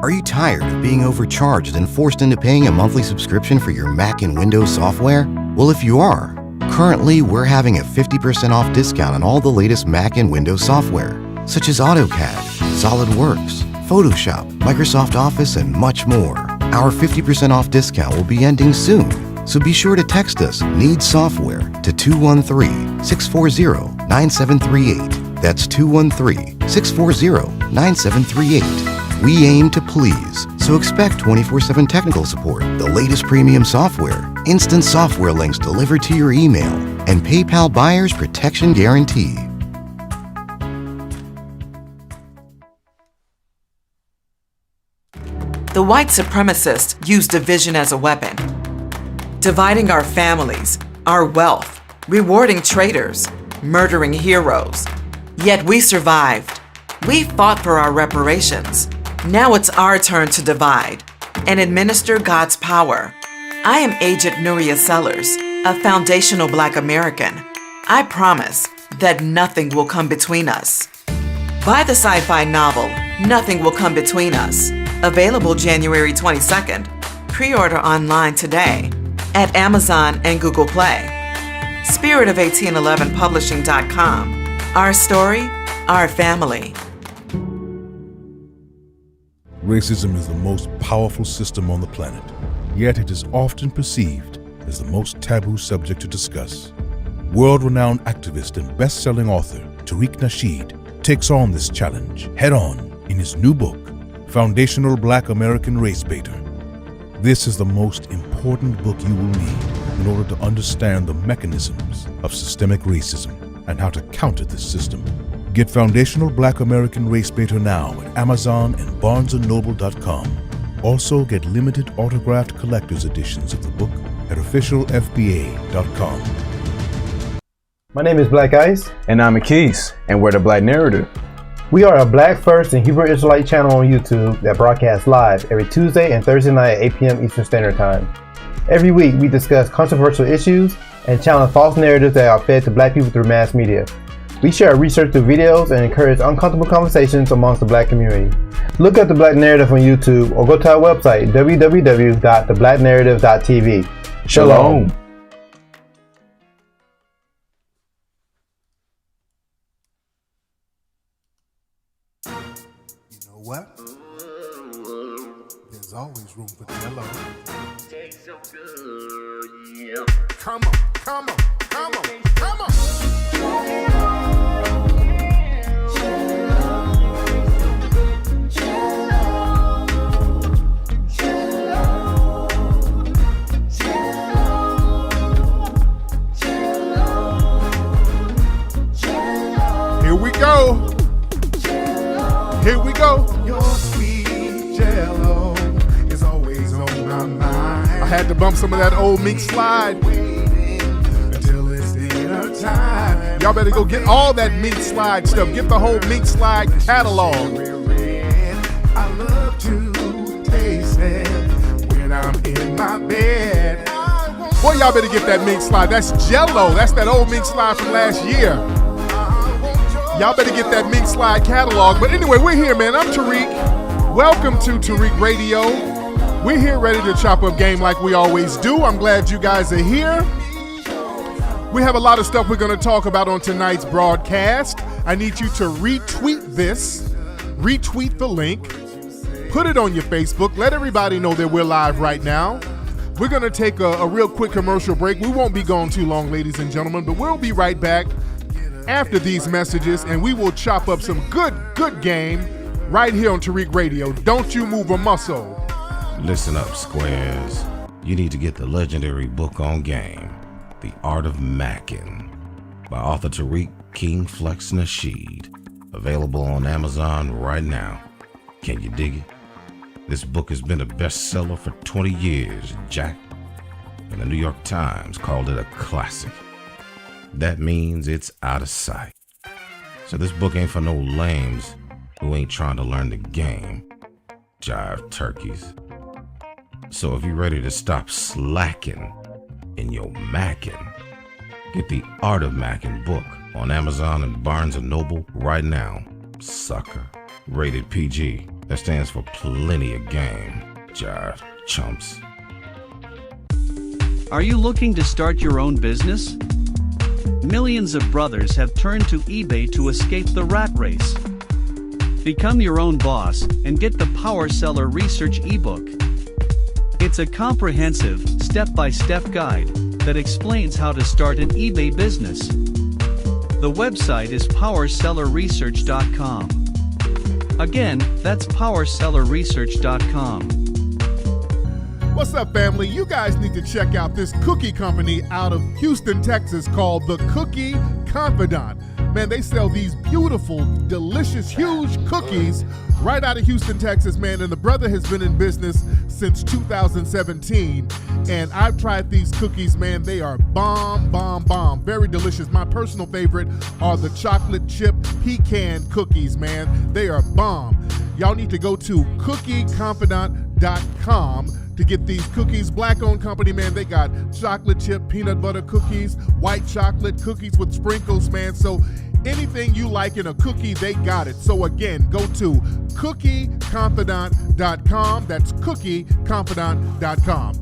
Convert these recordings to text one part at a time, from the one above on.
Are you tired of being overcharged and forced into paying a monthly subscription for your Mac and Windows software? Well, if you are, currently we're having a 50% off discount on all the latest Mac and Windows software, such as AutoCAD, SolidWorks, Photoshop, Microsoft Office, and much more. Our 50% off discount will be ending soon, so be sure to text us "Need Software" to 213-640-9738. That's 213-640-9738. We aim to please, so expect 24/7 technical support, the latest premium software, instant software links delivered to your email, and PayPal buyer's protection guarantee. The white supremacists use division as a weapon, dividing our families, our wealth, rewarding traitors, murdering heroes. Yet we survived. We fought for our reparations. Now it's our turn to divide and administer God's power. I am Agent Nuria Sellers, a foundational Black American. I promise that nothing will come between us. Buy the sci-fi novel, Nothing Will Come Between Us, available January 22nd. Pre-order online today at Amazon and Google Play. Spirit of1811publishing.com. Our story, our family. Racism is the most powerful system on the planet, yet it is often perceived as the most taboo subject to discuss. World-renowned activist and best-selling author Tariq Nasheed takes on this challenge head-on in his new book, Foundational Black American Race Baiter. This is the most important book you will need in order to understand the mechanisms of systemic racism and how to counter this system. Get Foundational Black American Race Baiter now at Amazon and BarnesandNoble.com. Also get limited autographed collector's editions of the book at OfficialFBA.com. My name is Black Ice. And I'm Akis, and we're the Black Narrative. We are a Black First and Hebrew Israelite channel on YouTube that broadcasts live every Tuesday and Thursday night at 8 p.m. Eastern Standard Time. Every week we discuss controversial issues and challenge false narratives that are fed to Black people through mass media. We share research through videos and encourage uncomfortable conversations amongst the Black community. Look up The Black Narrative on YouTube or go to our website, www.theblacknarrative.tv. Shalom. You know what? There's always room for Jello. Come on, come on, come on, come on. Here we go. Here we go. Your sweet Jello is always on my mind. I had to bump some of that old Mink slide. Until it's dinner time. Y'all better go get all that Mink slide stuff. Get the whole Mink slide catalog. I love to taste it when I'm in my bed. Boy, y'all better get that Mink slide. That's Jello. That's that old Mink slide from last year. Y'all better get that Mink slide catalog. But anyway, we're here, man. I'm Tariq. Welcome to Tariq Radio. We're here ready to chop up game like we always do. I'm glad you guys are here. We have a lot of stuff we're going to talk about on tonight's broadcast. I need you to retweet this, retweet the link, put it on your Facebook. Let everybody know that we're live right now. We're going to take a real quick commercial break. We won't be gone too long, ladies and gentlemen, but we'll be right back after these messages, and we will chop up some good game right here on Tariq Radio. Don't you move a muscle. Listen up, squares. You need to get the legendary book on game, The Art of Mackin, by author Tariq King Flex Nasheed. Available on Amazon right now. Can you dig it? This book has been a bestseller for 20 years, Jack, and the New York Times called it a classic. That means it's out of sight. So this book ain't for no lames who ain't trying to learn the game. Jive turkeys. So if you're ready to stop slacking in your mackin', get the Art of Mackin' book on Amazon and Barnes & Noble right now, sucker. Rated PG. That stands for plenty of game. Jive chumps. Are you looking to start your own business? Millions of brothers have turned to eBay to escape the rat race. Become your own boss and get the Power Seller Research ebook. It's a comprehensive, step-by-step guide that explains how to start an eBay business. The website is powersellerresearch.com. Again, that's powersellerresearch.com. What's up, family? You guys need to check out this cookie company out of Houston, Texas called The Cookie Confidant. Man, they sell these beautiful, delicious, huge cookies right out of Houston, Texas, man. And the brother has been in business since 2017. And I've tried these cookies, man. They are bomb, bomb, bomb. Very delicious. My personal favorite are the chocolate chip pecan cookies, man. They are bomb. Y'all need to go to cookieconfidant.com to get these cookies. Black-owned company, man. They got chocolate chip peanut butter cookies, white chocolate cookies with sprinkles, man. So anything you like in a cookie, they got it. So again, go to cookieconfidant.com. That's cookieconfidant.com.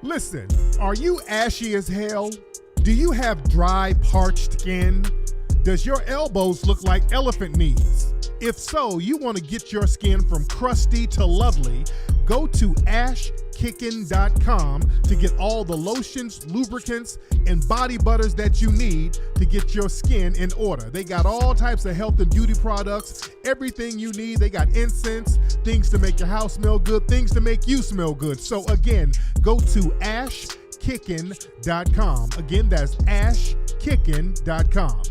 Listen, are you ashy as hell? Do you have dry, parched skin? Does your elbows look like elephant knees? If so, you want to get your skin from crusty to lovely, go to ashkickin.com to get all the lotions, lubricants, and body butters that you need to get your skin in order. They got all types of health and beauty products, everything you need. They got incense, things to make your house smell good, things to make you smell good. So again, go to ashkickin.com. Again, that's ashkickin.com.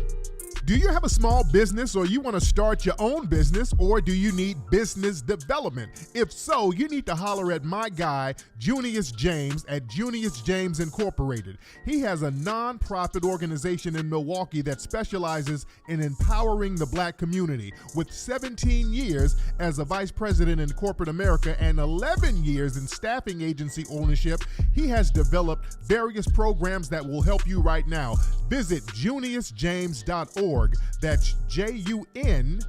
Do you have a small business, or you want to start your own business, or do you need business development? If so, you need to holler at my guy, Junius James at Junius James Incorporated. He has a nonprofit organization in Milwaukee that specializes in empowering the Black community. With 17 years as a vice president in corporate America and 11 years in staffing agency ownership, he has developed various programs that will help you right now. Visit juniusjames.org. That's JUNIUS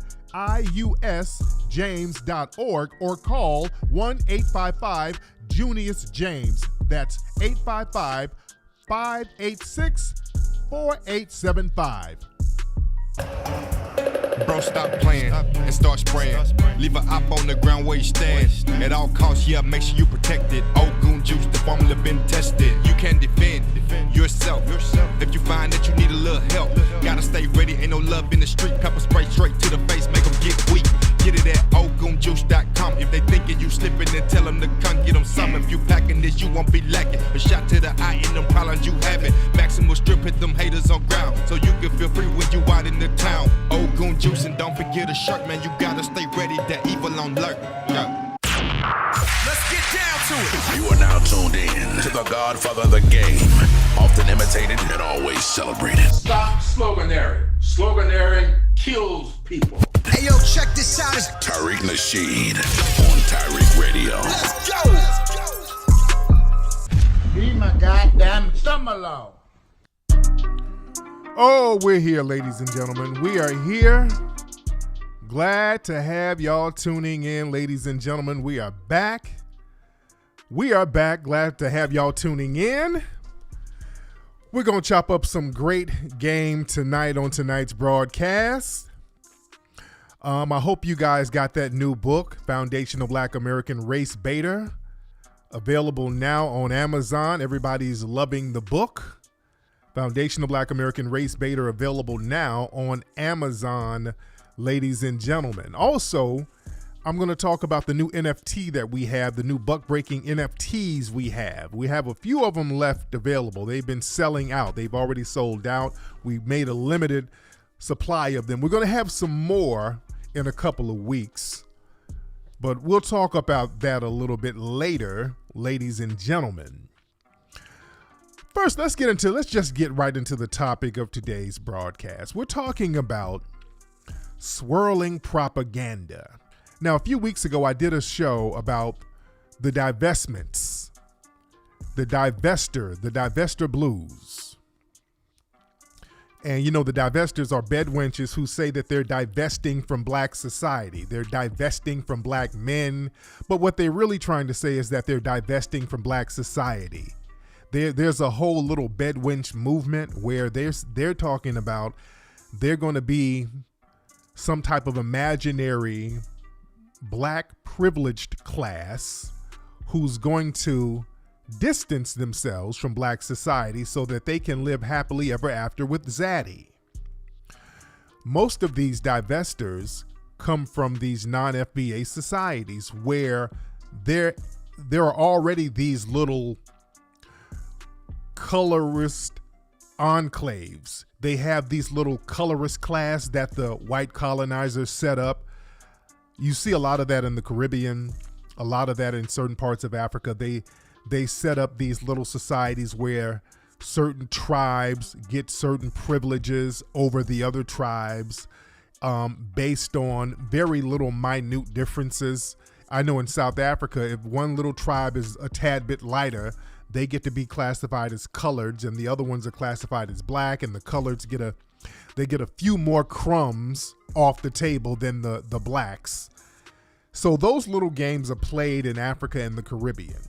James.org, or call 1-855-JUNIUS-JAMES. That's 855-586-4875. Bro, stop playing and start spraying. Leave an op on the ground where you stand. At all costs, yeah, make sure you protect it. Old goon juice, the formula been tested. You can defend yourself. If you find that you need a little help, gotta stay ready. Ain't no love in the street. Pepper spray straight to the face, make them get weak. Get it at oldgoonjuice.com. If they thinking you slipping, then tell them to come get them some. If you packing this, you won't be lacking. A shot to the eye in them problems you having. Maximal strip, hit them haters on ground, so you can feel free when you out in the town. Old goon juice, and don't forget a shirt, man. You gotta stay ready, that evil on alert. Yeah. Let's get down to it. You are now tuned in to the Godfather of the game, often imitated and always celebrated. Stop sloganeering. Sloganeering kills people. Hey yo, check this out. It's Tariq Nasheed on Tariq Radio. Let's go. Be my goddamn summer law. Oh, we're here, ladies and gentlemen. We are here. Glad to have y'all tuning in, ladies and gentlemen. We are back. We are back. Glad to have y'all tuning in. We're going to chop up some great game tonight on tonight's broadcast. I hope you guys got that new book, Foundational Black American Race Baiter, available now on Amazon. Everybody's loving the book. Foundational Black American Race Baiter, available now on Amazon, ladies and gentlemen. Also, I'm going to talk about the new NFT that we have, the new buck-breaking NFTs we have. We have a few of them left available. They've been selling out. They've already sold out. We made a limited supply of them. We're going to have some more in a couple of weeks, but we'll talk about that a little bit later, ladies and gentlemen. First, let's just get right into the topic of today's broadcast. We're talking about swirling propaganda. Now, a few weeks ago, I did a show about the divestments, the divestor blues. And you know, the divestors are bedwenches who say that they're divesting from black society. They're divesting from black men. But what they're really trying to say is that they're divesting from black society. There's a whole little bedwench movement where they're talking about they're going to be some type of imaginary black privileged class who's going to distance themselves from black society so that they can live happily ever after with Zaddy. Most of these divestors come from these non-FBA societies where there are already these little colorist enclaves. They have these little colorist class that the white colonizers set up. You see a lot of that in the Caribbean, a lot of that in certain parts of Africa. They set up these little societies where certain tribes get certain privileges over the other tribes based on very little minute differences. I know in South Africa, if one little tribe is a tad bit lighter, they get to be classified as coloreds, and the other ones are classified as black, and the coloreds get a few more crumbs off the table than the blacks. So those little games are played in Africa and the Caribbean.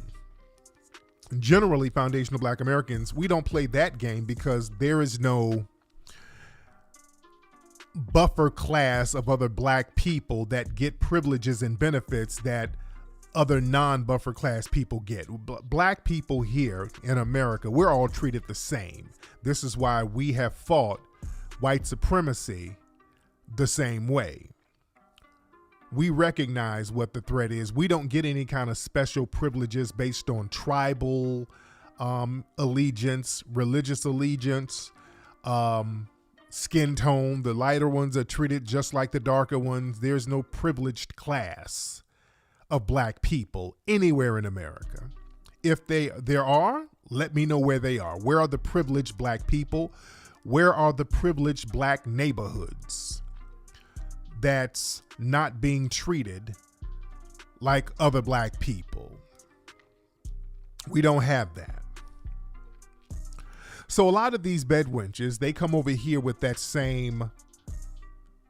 Generally, foundational black Americans, we don't play that game because there is no buffer class of other black people that get privileges and benefits that other non-buffer class people get. Black people here in America, we're all treated the same. This is why we have fought white supremacy the same way. We recognize what the threat is. We don't get any kind of special privileges based on tribal allegiance, religious allegiance, skin tone. The lighter ones are treated just like the darker ones. There's no privileged class of black people anywhere in America. If there are, let me know where they are. Where are the privileged black people? Where are the privileged black neighborhoods that's not being treated like other black people? We don't have that. So a lot of these bedwenches, they come over here with that same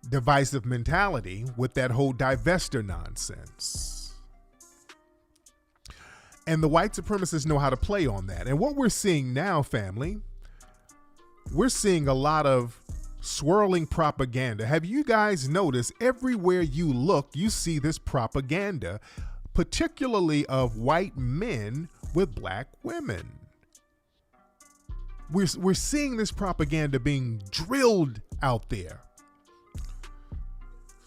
divisive mentality, with that whole divester nonsense. And the white supremacists know how to play on that. And what we're seeing now, family, we're seeing a lot of swirling propaganda. Have you guys noticed everywhere you look, you see this propaganda, particularly of white men with black women? We're seeing this propaganda being drilled out there.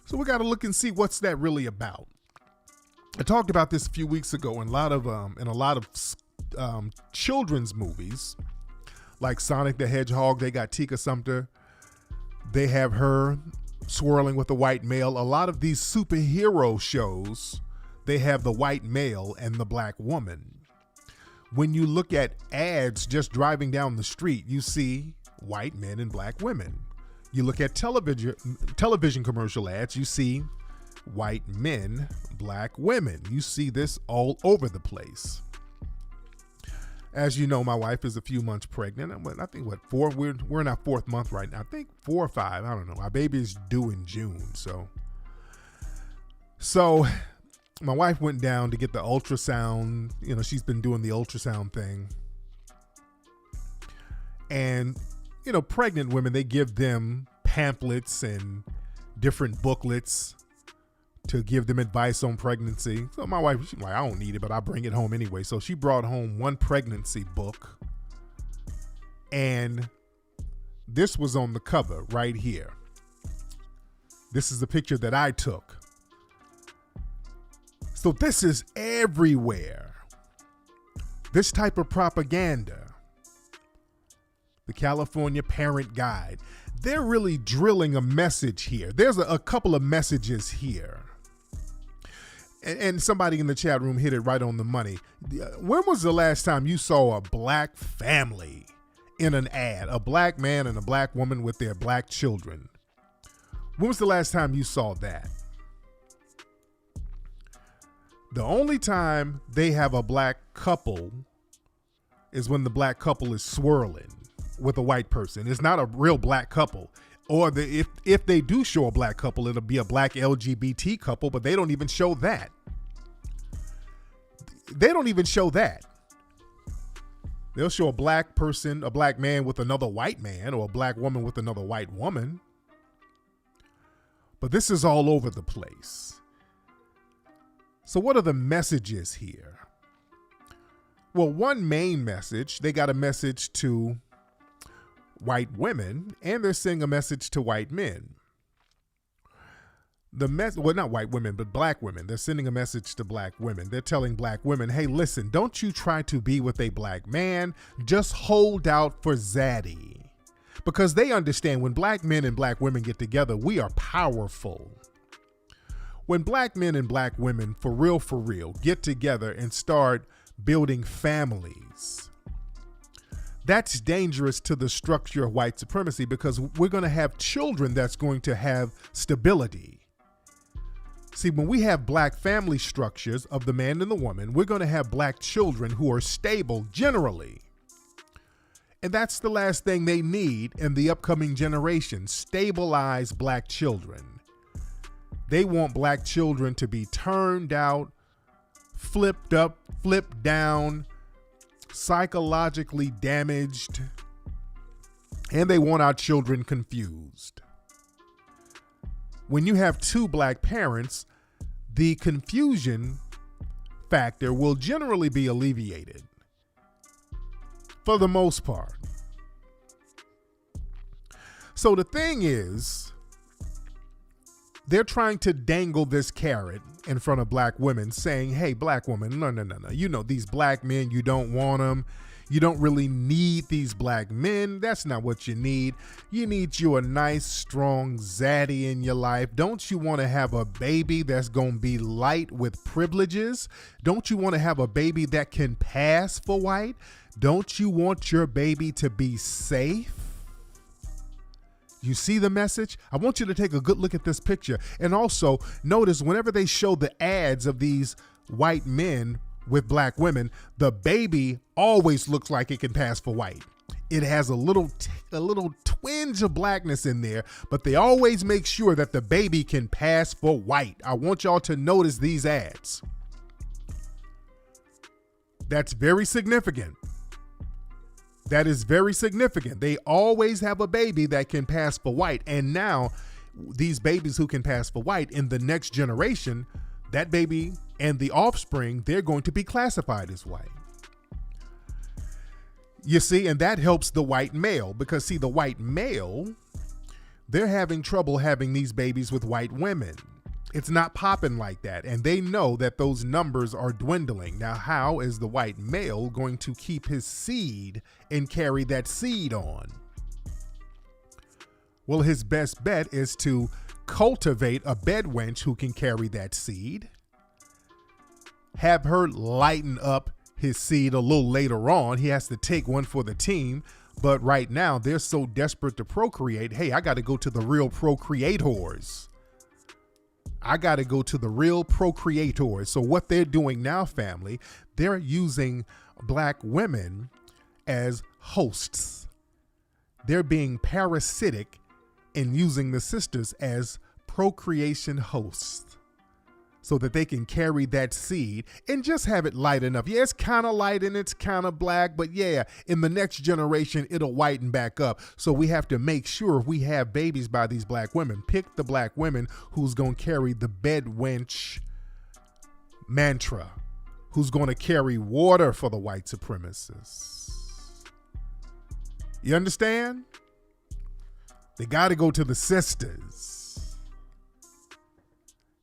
So we got to look and see what's that really about. I talked about this a few weeks ago in a lot of children's movies, like Sonic the Hedgehog. They got Tika Sumpter. They have her swirling with a white male. A lot of these superhero shows, they have the white male and the black woman. When you look at ads just driving down the street, you see white men and black women. You look at television commercial ads, you see white men, black women. You see this all over the place. As you know, my wife is a few months pregnant. I think four? We're in our 4th month right now. I think 4 or 5. I don't know. Our baby is due in June. So my wife went down to get the ultrasound. You know, she's been doing the ultrasound thing. And, you know, pregnant women, they give them pamphlets and different booklets to give them advice on pregnancy. So my wife, she's like, I don't need it, but I bring it home anyway. So she brought home one pregnancy book, and this was on the cover right here. This is the picture that I took. So this is everywhere. This type of propaganda. The California Parent Guide. They're really drilling a message here. There's a couple of messages here. And somebody in the chat room hit it right on the money. When was the last time you saw a black family in an ad? A black man and a black woman with their black children. When was the last time you saw that? The only time they have a black couple is when the black couple is swirling. with a white person. It's not a real black couple. Or if they do show a black couple, it'll be a black LGBT couple, but they don't even show that. They don't even show that. They'll show a black person, a black man with another white man, or a black woman with another white woman. But this is all over the place. So what are the messages here? Well, one main message, they got a message to white women, and they're sending a message to white men. Well, not white women, but black women. They're sending a message to black women. They're telling black women, hey, listen, don't you try to be with a black man. Just hold out for Zaddy. Because they understand when black men and black women get together, we are powerful. When black men and black women, for real, get together and start building families, that's dangerous to the structure of white supremacy, because we're going to have children that's going to have stability. See, when we have black family structures of the man and the woman, we're going to have black children who are stable generally. And that's the last thing they need in the upcoming generation, stabilized black children. They want black children to be turned out, flipped up, flipped down, psychologically damaged, and they want our children confused. When you have two black parents, the confusion factor will generally be alleviated for the most part. So the thing is, they're trying to dangle this carrot in front of black women saying, hey, black woman, no. You know, these black men, you don't want them. You don't really need these black men. That's not what you need. You need you a nice, strong zaddy in your life. Don't you want to have a baby that's going to be light with privileges? Don't you want to have a baby that can pass for white? Don't you want your baby to be safe? You see the message? I want you to take a good look at this picture. And also notice whenever they show the ads of these white men with black women, the baby always looks like it can pass for white. It has a little twinge of blackness in there, but they always make sure that the baby can pass for white. I want y'all to notice these ads. That's very significant. That is very significant. They always have a baby that can pass for white. And now these babies who can pass for white in the next generation, that baby and the offspring, they're going to be classified as white. You see, and that helps the white male because, see, the white male, they're having trouble having these babies with white women. It's not popping like that. And they know that those numbers are dwindling. Now, how is the white male going to keep his seed and carry that seed on? Well, his best bet is to cultivate a bedwench who can carry that seed, have her lighten up his seed a little later on. He has to take one for the team. But right now, they're so desperate to procreate. Hey, I got to go to the real procreators. I got to go to the real procreators. So what they're doing now, family, they're using black women as hosts. They're being parasitic and using the sisters as procreation hosts so that they can carry that seed and just have it light enough. Yeah, it's kind of light and it's kind of black, but yeah, in the next generation, it'll whiten back up. So we have to make sure we have babies by these black women. Pick the black women who's going to carry the bedwench mantra, who's going to carry water for the white supremacists. You understand? They got to go to the sisters.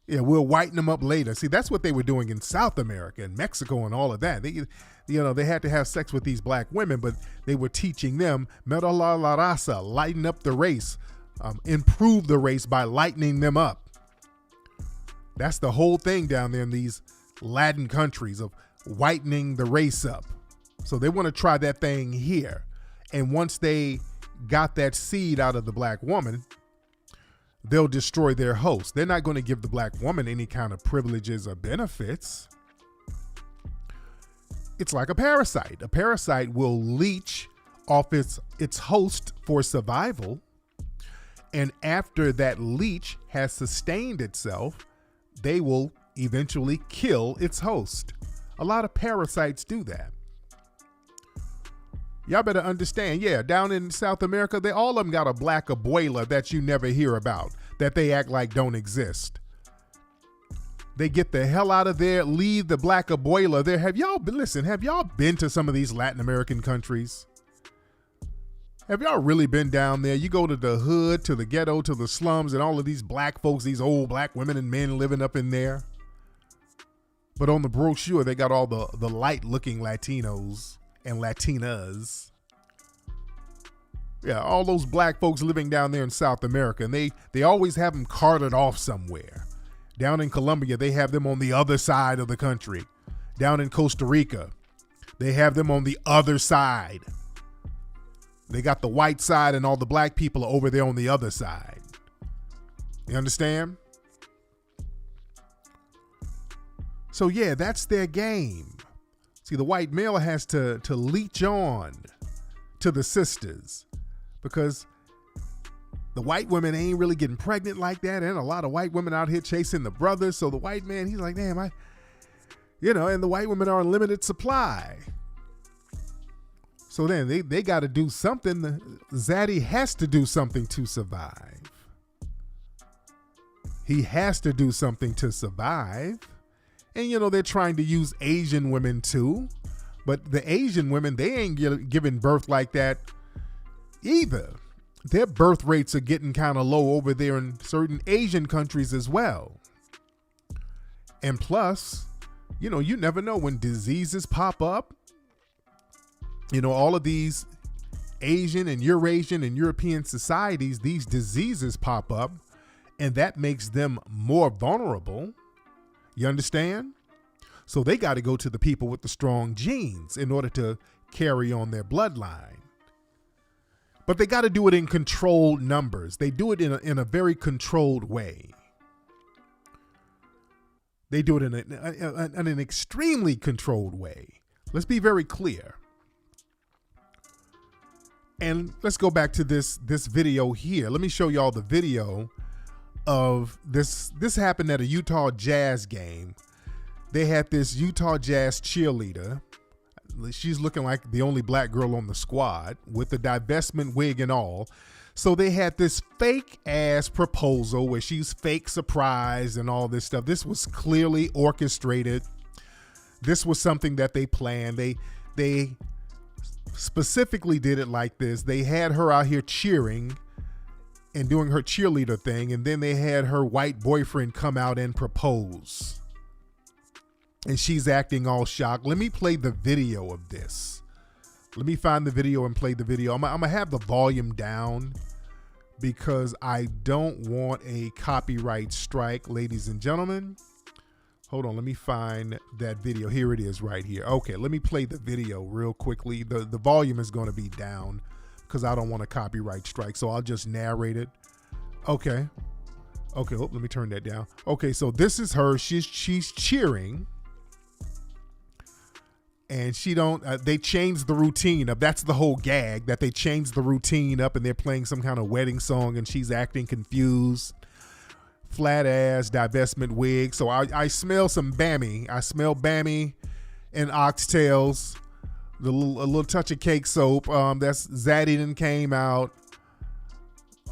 Yeah, we'll whiten them up later. See, that's what they were doing in South America and Mexico and all of that. They had to have sex with these black women, but they were teaching them mejorar la raza, lighten up the race, improve the race by lightening them up. That's the whole thing down there in these Latin countries of whitening the race up. So they want to try that thing here. And once they got that seed out of the black woman, they'll destroy their host. They're not going to give the black woman any kind of privileges or benefits. It's like a parasite. A parasite will leech off its host for survival. And after that leech has sustained itself, they will eventually kill its host. A lot of parasites do that. Y'all better understand, down in South America, all of them got a black abuela that you never hear about, that they act like don't exist. They get the hell out of there, leave the black abuela there. Have y'all been to some of these Latin American countries? Have y'all really been down there? You go to the hood, to the ghetto, to the slums, and all of these black folks, these old black women and men living up in there. But on the brochure, they got all the light-looking Latinos and Latinas. Yeah, all those black folks living down there in South America, and they always have them carted off somewhere. Down in Colombia, they have them on the other side of the country. Down in Costa Rica, they have them on the other side. They got the white side and all the black people are over there on the other side. You understand? So yeah, that's their game. See, the white male has to leech on to the sisters because the white women ain't really getting pregnant like that. And a lot of white women out here chasing the brothers. So the white man, he's like, damn, and the white women are in limited supply. So then they got to do something. Zaddy has to do something to survive. He has to do something to survive. And, they're trying to use Asian women too. But the Asian women, they ain't giving birth like that either. Their birth rates are getting kind of low over there in certain Asian countries as well. And plus, you never know when diseases pop up. All of these Asian and Eurasian and European societies, these diseases pop up, and that makes them more vulnerable. You understand? So they got to go to the people with the strong genes in order to carry on their bloodline. But they got to do it in controlled numbers. They do it in a very controlled way. They do it in an extremely controlled way. Let's be very clear. And let's go back to this video here. Let me show y'all the video of this. This happened at a Utah Jazz game. They had this Utah Jazz cheerleader. She's looking like the only black girl on the squad with the divestment wig and all. So they had this fake ass proposal where she's fake surprised and all this stuff. This was clearly orchestrated. This was something that they planned. They specifically did it like this. They had her out here cheering and doing her cheerleader thing, and then they had her white boyfriend come out and propose. And she's acting all shocked. Let me play the video of this. Let me find the video and play the video. I'm gonna have the volume down because I don't want a copyright strike, ladies and gentlemen. Hold on, let me find that video. Here it is right here. Okay, let me play the video real quickly. The volume is going to be down because I don't want a copyright strike, so I'll just narrate it. Okay, let me turn that down. Okay, so this is her. She's cheering, and they changed the routine up. That's the whole gag, that they changed the routine up, and they're playing some kind of wedding song, and she's acting confused. Flat ass divestment wig. So I smell some Bammy. I smell Bammy and oxtails. A little touch of cake soap. That's Zaddy done came out.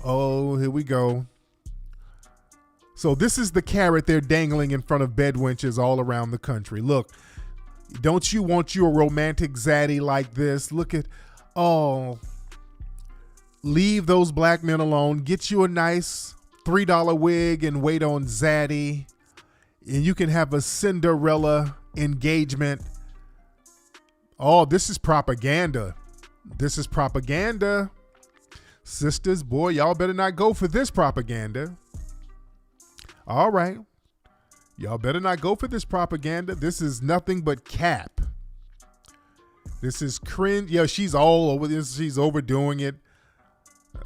Oh, here we go. So this is the carrot they're dangling in front of bedwenches all around the country. Look, don't you want you a romantic Zaddy like this? Look at, leave those black men alone. Get you a nice $3 wig and wait on Zaddy, and you can have a Cinderella engagement. Oh, this is propaganda. This is propaganda. Sisters, boy, y'all better not go for this propaganda. All right. Y'all better not go for this propaganda. This is nothing but cap. This is cringe. Yeah, she's all over this. She's overdoing it.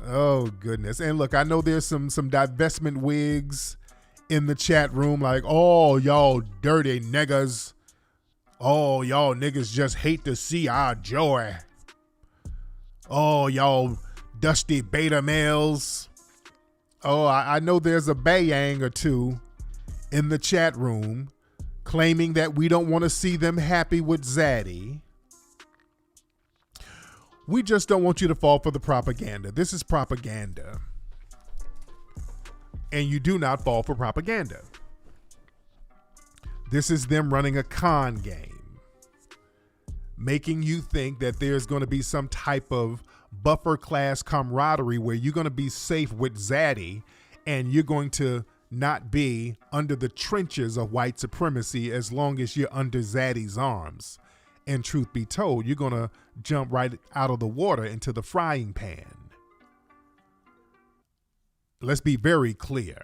Oh, goodness. And look, I know there's some divestment wigs in the chat room like, oh, y'all dirty niggas. Oh, y'all niggas just hate to see our joy. Oh, y'all dusty beta males. Oh, I know there's a bayang or two in the chat room claiming that we don't want to see them happy with Zaddy. We just don't want you to fall for the propaganda. This is propaganda. And you do not fall for propaganda. This is them running a con game, making you think that there's going to be some type of buffer class camaraderie where you're going to be safe with Zaddy and you're going to not be under the trenches of white supremacy as long as you're under Zaddy's arms. And truth be told, you're going to jump right out of the water into the frying pan. Let's be very clear.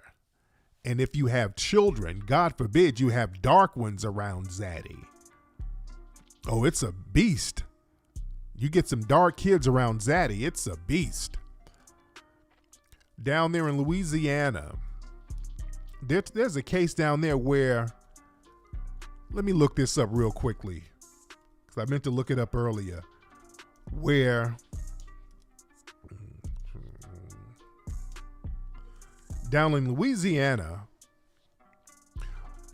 And if you have children, God forbid you have dark ones around Zaddy. Oh, it's a beast. You get some dark kids around Zaddy, it's a beast. Down there in Louisiana, there's a case down there where, let me look this up real quickly, because I meant to look it up earlier, where down in Louisiana,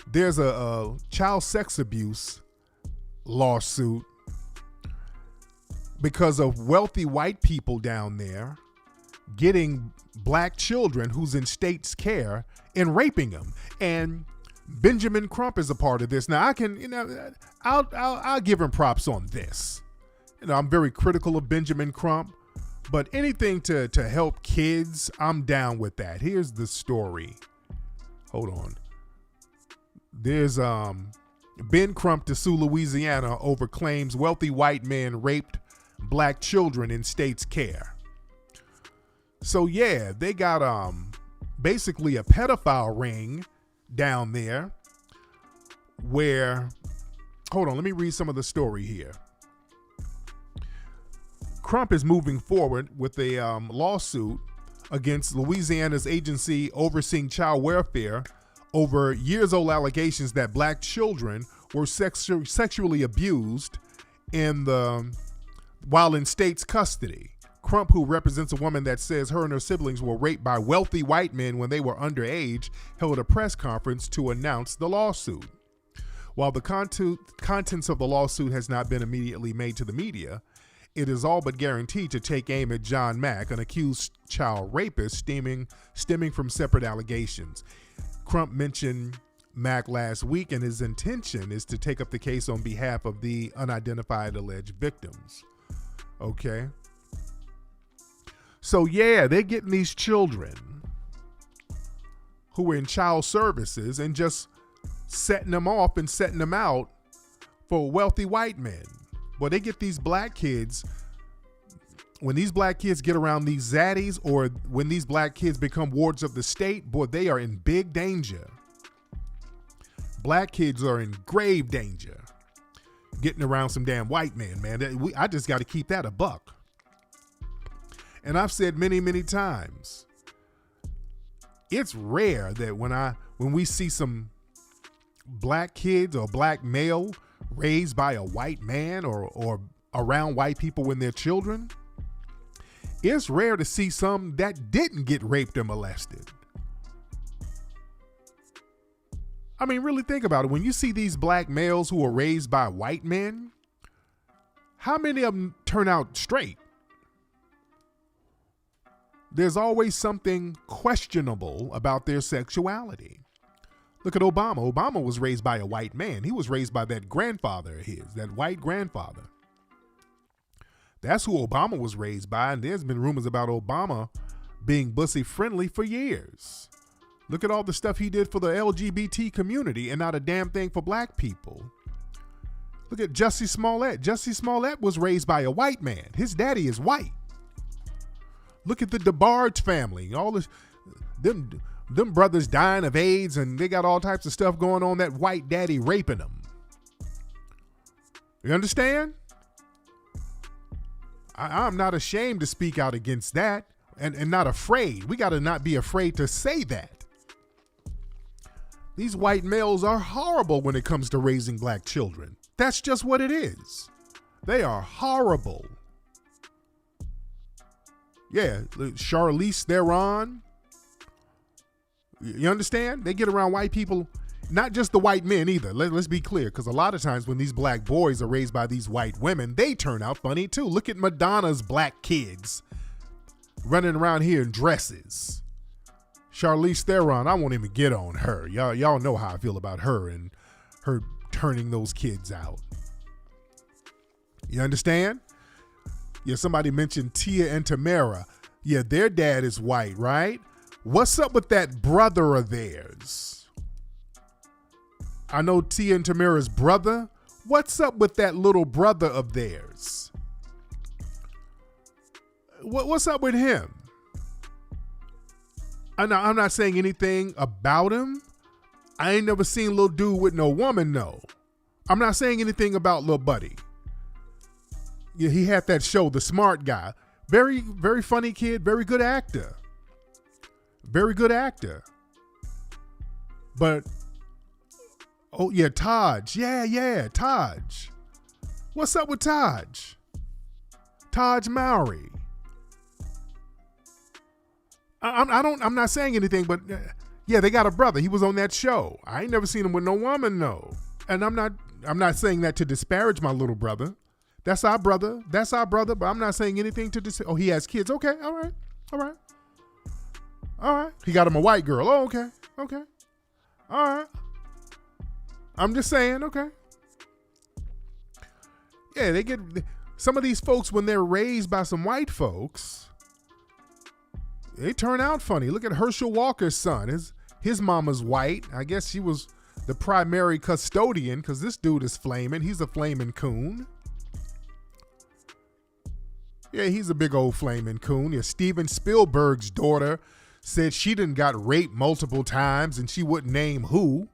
there's a child sex abuse lawsuit because of wealthy white people down there getting black children who's in state's care and raping them. And Benjamin Crump is a part of this. Now I'll give him props on this. I'm very critical of Benjamin Crump, but anything to help kids, I'm down with that. Here's the story. Hold on. There's Ben Crump to sue Louisiana over claims wealthy white men raped black children in state's care. So yeah, they got basically a pedophile ring down there where, hold on, let me read some of the story here. Crump is moving forward with a lawsuit against Louisiana's agency overseeing child welfare over years-old allegations that black children were sexually abused while in state's custody. Crump, who represents a woman that says her and her siblings were raped by wealthy white men when they were underage, held a press conference to announce the lawsuit. While the contents of the lawsuit has not been immediately made to the media, it is all but guaranteed to take aim at John Mack, an accused child rapist stemming from separate allegations. Crump mentioned Mack last week, and his intention is to take up the case on behalf of the unidentified alleged victims. Okay. So yeah, they're getting these children who are in child services and just setting them off and setting them out for wealthy white men. Well, they get these black kids. When these black kids get around these zaddies, or when these black kids become wards of the state, boy, they are in big danger. Black kids are in grave danger getting around some damn white men, man. I just got to keep that a buck. And I've said many, many times, it's rare that when we see some black kids or black male raised by a white man or around white people when they're children, it's rare to see some that didn't get raped or molested. I mean, really think about it. When you see these black males who are raised by white men, how many of them turn out straight? There's always something questionable about their sexuality. Look at Obama. Obama was raised by a white man. He was raised by that grandfather of his, that white grandfather. That's who Obama was raised by, and there's been rumors about Obama being bussy friendly for years. Look at all the stuff he did for the LGBT community and not a damn thing for black people. Look at Jussie Smollett. Jussie Smollett was raised by a white man. His daddy is white. Look at the DeBarge family. All this, them brothers dying of AIDS, and they got all types of stuff going on. That white daddy raping them. You understand? I'm not ashamed to speak out against that, and not afraid. We got to not be afraid to say that. These white males are horrible when it comes to raising black children. That's just what it is. They are horrible. Yeah, Charlize Theron. You understand? They get around white people, not just the white men either. Let's be clear, because a lot of times when these black boys are raised by these white women, they turn out funny too. Look at Madonna's black kids running around here in dresses. Charlize Theron, I won't even get on her. Y'all know how I feel about her and her turning those kids out. You understand? Yeah, somebody mentioned Tia and Tamara. Yeah, their dad is white, right? What's up with that brother of theirs? I know Tia and Tamara's brother. What's up with that little brother of theirs? What's up with him? I'm not saying anything about him. I ain't never seen little dude with no woman, no. I'm not saying anything about Lil Buddy. Yeah, he had that show, The Smart Guy. Very, very funny kid, very good actor. Very good actor. But, oh yeah, Taj. Yeah, Taj. What's up with Taj? Taj Mowry. I'm not saying anything, but yeah, they got a brother. He was on that show. I ain't never seen him with no woman, no. And I'm not saying that to disparage my little brother. That's our brother, but I'm not saying anything to oh, he has kids. Okay, all right. He got him a white girl. Oh, okay. All right. I'm just saying, okay. Yeah, they get, some of these folks, when they're raised by some white folks, they turn out funny. Look at Herschel Walker's son. His mama's white. I guess she was the primary custodian, because this dude is flaming. He's a flaming coon. Yeah, he's a big old flaming coon. Yeah, Steven Spielberg's daughter said she done got raped multiple times and she wouldn't name who.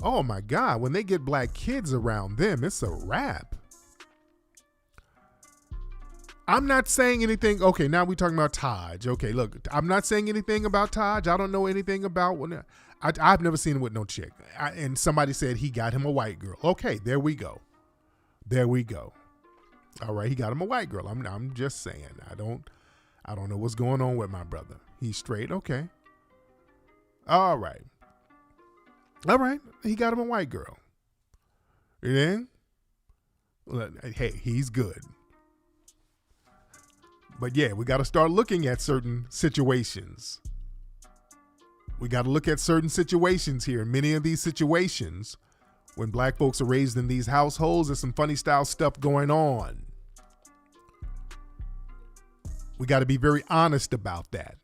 Oh my God, when they get black kids around them, it's a wrap. I'm not saying anything. Okay, now we're talking about Taj. Okay, look, I'm not saying anything about Taj. I don't know anything about I've never seen him with no chick. And somebody said he got him a white girl. Okay, there we go. All right, he got him a white girl. I'm just saying. I don't know what's going on with my brother. He's straight. Okay. All right. He got him a white girl. You know? Well, hey, he's good. But yeah, we got to start looking at certain situations. We got to look at certain situations here. Many of these situations, when black folks are raised in these households, there's some funny style stuff going on. We got to be very honest about that.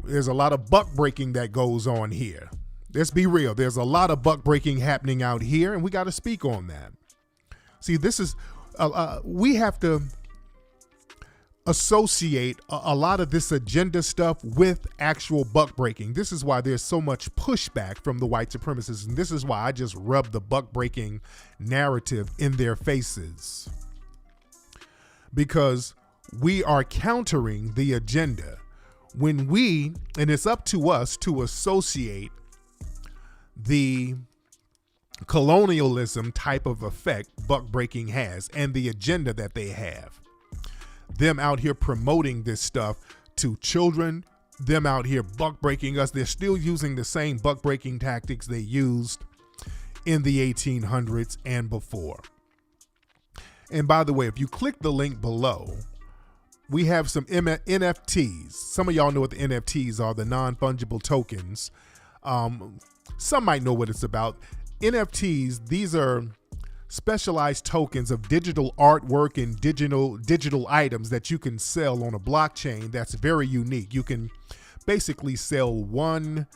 There's a lot of buck breaking that goes on here. Let's be real. There's a lot of buck breaking happening out here, and we got to speak on that. See, this is, we have to associate a lot of this agenda stuff with actual buck breaking. This is why there's so much pushback from the white supremacists, and this is why I just rub the buck breaking narrative in their faces. Because we are countering the agenda when and it's up to us to associate the colonialism type of effect buck breaking has and the agenda that they have. Them out here promoting this stuff to children, them out here buck breaking us. They're still using the same buck breaking tactics they used in the 1800s and before. And by the way, if you click the link below, we have some NFTs. Some of y'all know what the NFTs are, the non-fungible tokens. Some might know what it's about. NFTs, these are specialized tokens of digital artwork and digital items that you can sell on a blockchain that's very unique. You can basically sell one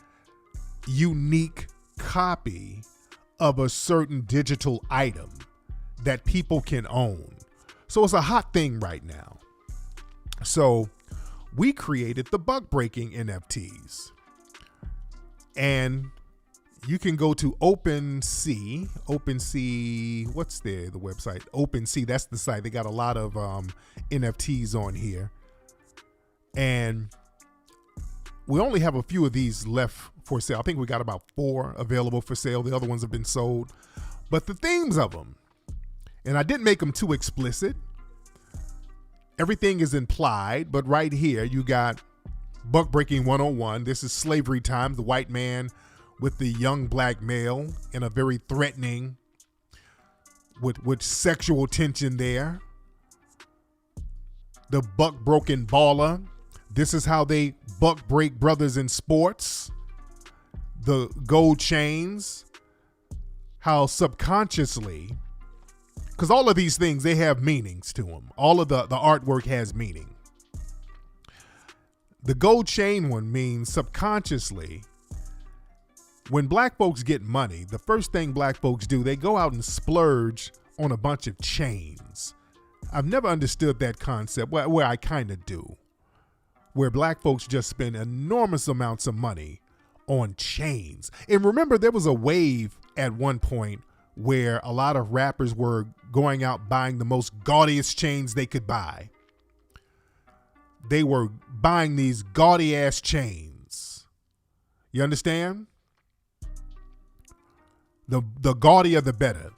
unique copy of a certain digital item that people can own. So it's a hot thing right now. So we created the buck breaking NFTs, and you can go to OpenSea, what's the website? OpenSea, that's the site. They got a lot of NFTs on here. And we only have a few of these left for sale. I think we got about 4 available for sale. The other ones have been sold. But the themes of them, and I didn't make them too explicit. everything is implied, but right here you got Buck Breaking 101. This is slavery times, the white man with the young black male in a very threatening, with sexual tension there. The buck broken baller. This is how they buck break brothers in sports. The gold chains. How subconsciously, because all of these things, they have meanings to them. All of the artwork has meaning. The gold chain one means subconsciously, when black folks get money, the first thing black folks do, they go out and splurge on a bunch of chains. I've never understood that concept, where I kind of do, where black folks just spend enormous amounts of money on chains. And remember, there was a wave at one point where a lot of rappers were going out buying the most gaudiest chains they could buy. They were buying these gaudy ass chains. You understand? The gaudier the better.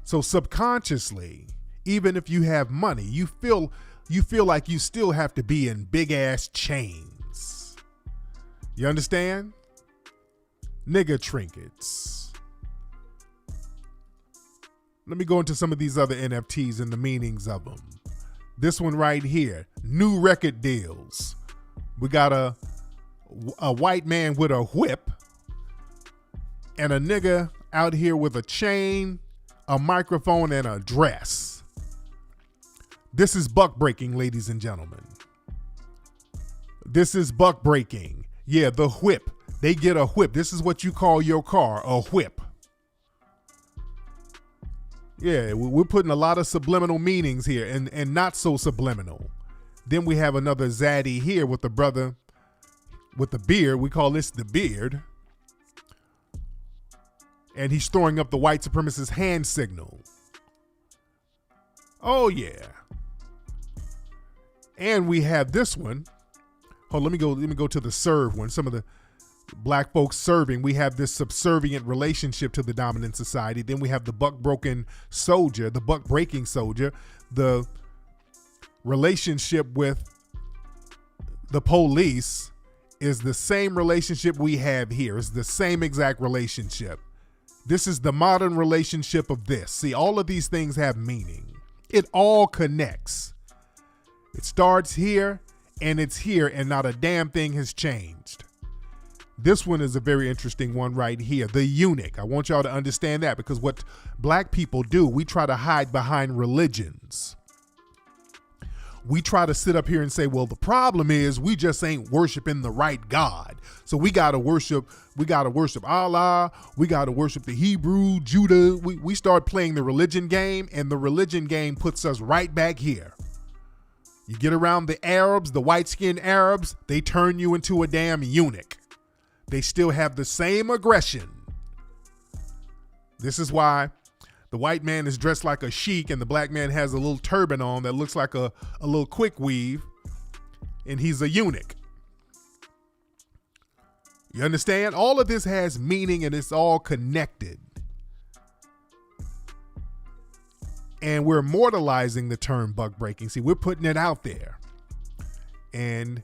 So subconsciously, even if you have money, you feel like you still have to be in big ass chains. You understand? Nigga trinkets. Let me go into some of these other NFTs and the meanings of them. This one right here, new record deals. We got a white man with a whip and a nigga out here with a chain, a microphone, and a dress. This is buck breaking, ladies and gentlemen. This is buck breaking. Yeah, the whip. They get a whip. This is what you call your car, a whip. Yeah, we're putting a lot of subliminal meanings here and not so subliminal. Then we have another zaddy here with the brother with the beard. We call this the beard. And he's throwing up the white supremacist hand signal. Oh, yeah. And we have this one. Oh, let me go to the serve one. Some of the black folks serving. We have this subservient relationship to the dominant society. Then we have the buck breaking soldier, the buck breaking soldier. The relationship with the police is the same relationship we have here. It's the same exact relationship. This is the modern relationship of this. See, all of these things have meaning. It all connects. It starts here and it's here, and not a damn thing has changed. This one is a very interesting one right here. The eunuch. I want y'all to understand that, because what black people do, we try to hide behind religions. We try to sit up here and say, well, the problem is we just ain't worshiping the right God. So we got to worship Allah. We got to worship the Hebrew, Judah. We start playing the religion game, and the religion game puts us right back here. You get around the Arabs, the white-skinned Arabs, they turn you into a damn eunuch. They still have the same aggression. This is why the white man is dressed like a sheik and the black man has a little turban on that looks like a little quick weave, and he's a eunuch. You understand? All of this has meaning and it's all connected. And we're immortalizing the term buck breaking. See, we're putting it out there. And,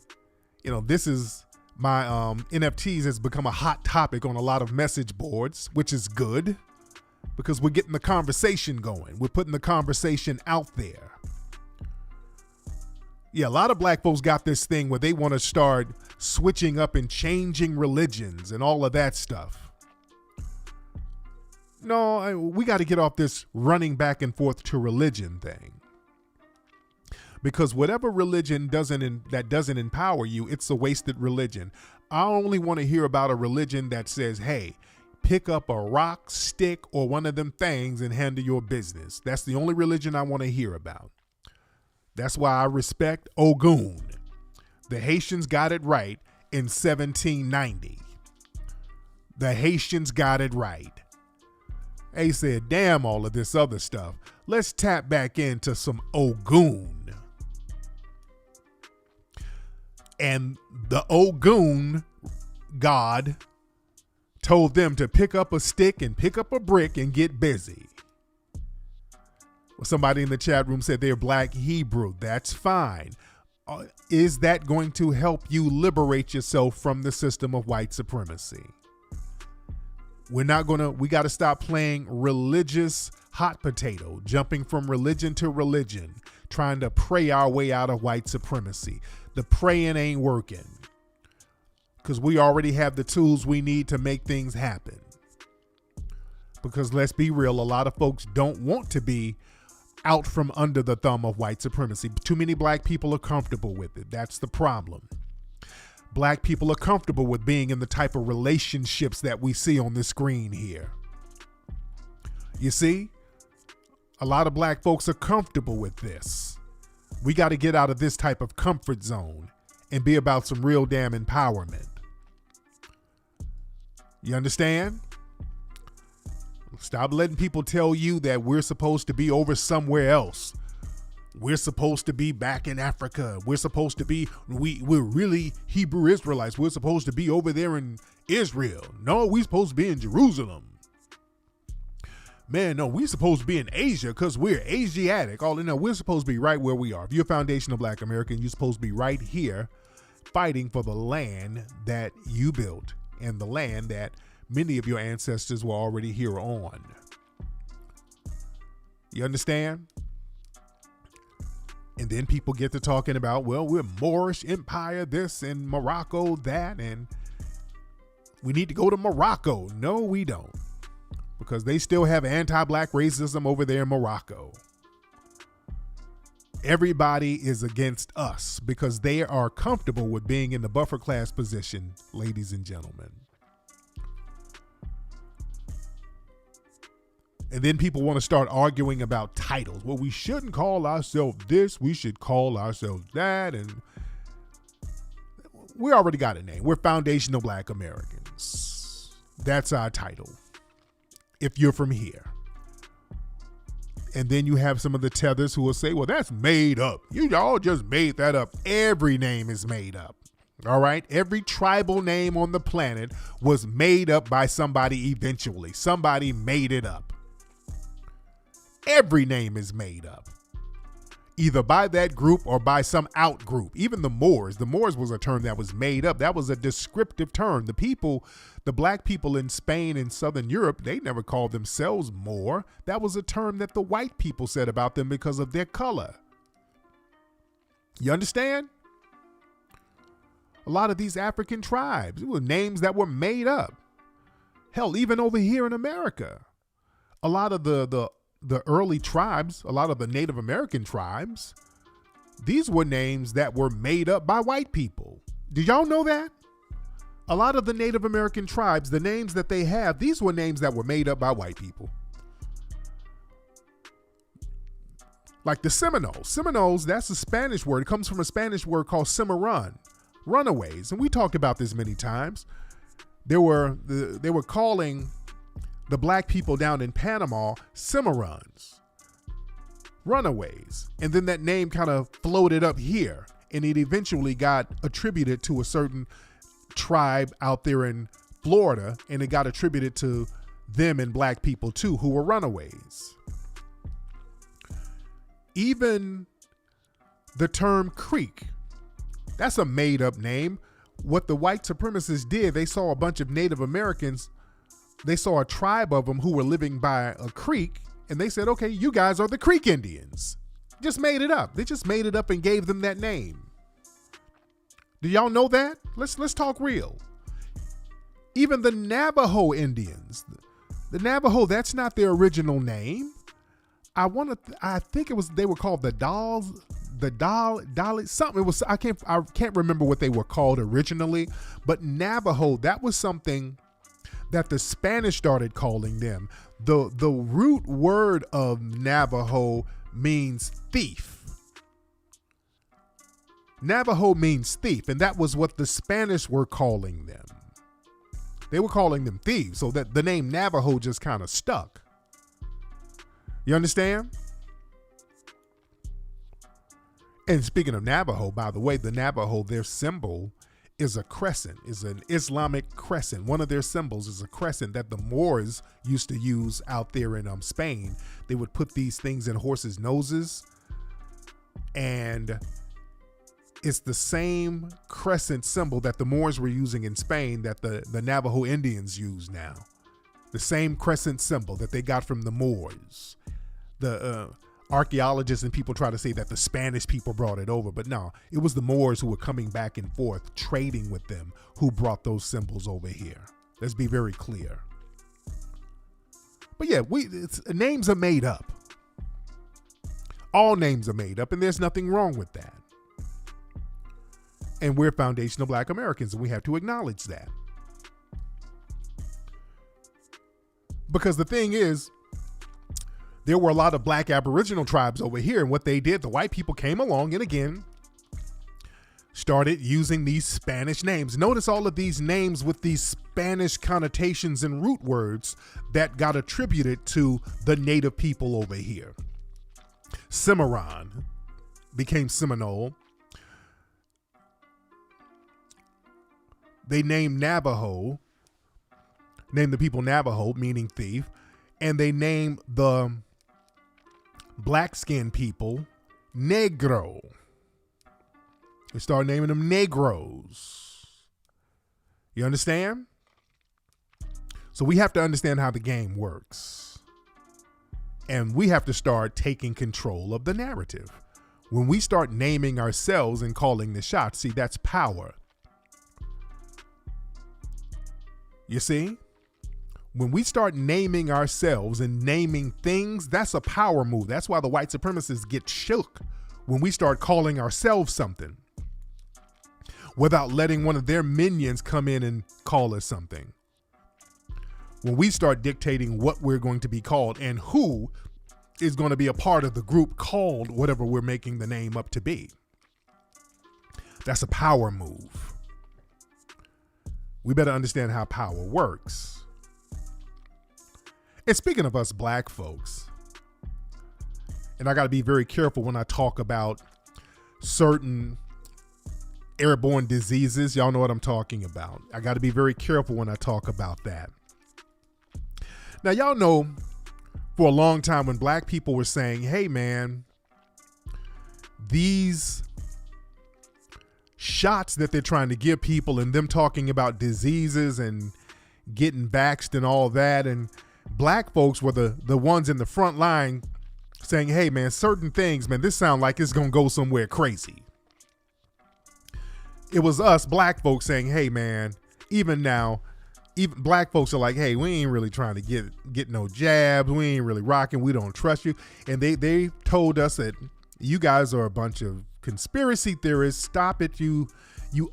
this is my NFTs has become a hot topic on a lot of message boards, which is good because we're getting the conversation going. We're putting the conversation out there. Yeah, a lot of black folks got this thing where they want to start switching up and changing religions and all of that stuff. No, we got to get off this running back and forth to religion thing. Because whatever religion that doesn't empower you, it's a wasted religion. I only want to hear about a religion that says, hey, pick up a rock, stick, or one of them things and handle your business. That's the only religion I want to hear about. That's why I respect Ogun. The Haitians got it right in 1790. The Haitians got it right. They said, damn all of this other stuff. Let's tap back into some Ogun. And the Ogun god told them to pick up a stick and pick up a brick and get busy. Somebody in the chat room said they're Black Hebrew. That's fine. Is that going to help you liberate yourself from the system of white supremacy? We got to stop playing religious hot potato, jumping from religion to religion, trying to pray our way out of white supremacy. The praying ain't working because we already have the tools we need to make things happen. Because let's be real, a lot of folks don't want to be out from under the thumb of white supremacy. Too many black people are comfortable with it. That's the problem. Black people are comfortable with being in the type of relationships that we see on the screen here. You see, a lot of black folks are comfortable with this. We got to get out of this type of comfort zone and be about some real damn empowerment. You understand? Stop letting people tell you that we're supposed to be over somewhere else. We're supposed to be back in Africa. We're supposed to be, we're really Hebrew Israelites. We're supposed to be over there in Israel. No, we're supposed to be in Jerusalem. Man, no, we're supposed to be in Asia because we're Asiatic. We're supposed to be right where we are. If you're a foundational Black American, you're supposed to be right here fighting for the land that you built and the land that many of your ancestors were already here on. You understand? And then people get to talking about, well, we're Moorish Empire, this and Morocco, that, and we need to go to Morocco. No, we don't. Because they still have anti-black racism over there in Morocco. Everybody is against us because they are comfortable with being in the buffer class position, ladies and gentlemen. And then people want to start arguing about titles. Well, we shouldn't call ourselves this. We should call ourselves that. And we already got a name. We're foundational Black Americans. That's our title. If you're from here. And then you have some of the tethers who will say, well, that's made up. You all just made that up. Every name is made up. All right. Every tribal name on the planet was made up by somebody eventually. Somebody made it up. Every name is made up, either by that group or by some out group. Even the Moors was a term that was made up. That was a descriptive term. The black people in Spain and Southern Europe, they never called themselves Moor. That was a term that the white people said about them because of their color. You understand? A lot of these African tribes, it were names that were made up. Hell, even over here in America, a lot of the early tribes, a lot of the Native American tribes, these were names that were made up by white people. Did y'all know that? A lot of the Native American tribes, the names that they have, these were names that were made up by white people. Like the Seminoles. Seminoles, that's a Spanish word. It comes from a Spanish word called Cimarron, runaways. And we talked about this many times. They were calling the black people down in Panama Cimarrons, runaways. And then that name kind of floated up here, and it eventually got attributed to a certain tribe out there in Florida, and it got attributed to them and black people too, who were runaways. Even the term Creek, that's a made up name. What the white supremacists did, they saw a bunch of Native Americans, they saw a tribe of them who were living by a creek, and they said, okay, you guys are the Creek Indians. Just made it up. They just made it up and gave them that name. Do y'all know that? Let's talk real. Even the Navajo Indians, the Navajo, that's not their original name. I think it was, they were called the Dolly, something. It was, I can't remember what they were called originally, but Navajo, that was something that the Spanish started calling them. The root word of Navajo means thief. Navajo means thief, and that was what the Spanish were calling them. They were calling them thieves, so that the name Navajo just kind of stuck. You understand? And speaking of Navajo, by the way, the Navajo, their symbol is a crescent, is an Islamic crescent. One of their symbols is a crescent that the Moors used to use out there in Spain. They would put these things in horses' noses, and it's the same crescent symbol that the Moors were using in Spain that the Navajo Indians use now. The same crescent symbol that they got from the Moors. The archaeologists and people try to say that the Spanish people brought it over, but no, it was the Moors who were coming back and forth, trading with them, who brought those symbols over here. Let's be very clear. But yeah, names are made up. All names are made up, and there's nothing wrong with that. And we're foundational Black Americans, and we have to acknowledge that. Because the thing is, there were a lot of Black Aboriginal tribes over here, and what they did, the white people came along and again started using these Spanish names. Notice all of these names with these Spanish connotations and root words that got attributed to the native people over here. Cimarron became Seminole. They named Navajo, named the people Navajo, meaning thief, and they named the black-skinned people Negro. They started naming them Negroes. You understand? So we have to understand how the game works. And we have to start taking control of the narrative. When we start naming ourselves and calling the shots, see, that's power. You see? When we start naming ourselves and naming things, that's a power move. That's why the white supremacists get shook when we start calling ourselves something without letting one of their minions come in and call us something. When we start dictating what we're going to be called and who is going to be a part of the group called whatever we're making the name up to be. That's a power move. We better understand how power works. And speaking of us Black folks, and I got to be very careful when I talk about certain airborne diseases. Y'all know what I'm talking about. I got to be very careful when I talk about that. Now, y'all know for a long time when Black people were saying, hey, man, these shots that they're trying to give people and them talking about diseases and getting vaxxed and all that, and Black folks were the ones in the front line saying, hey, man, certain things, man, this sounds like it's going to go somewhere crazy. It was us Black folks saying, hey, man, even now, even Black folks are like, hey, we ain't really trying to get no jabs. We ain't really rocking. We don't trust you. And they told us that you guys are a bunch of conspiracy theorists. Stop it, you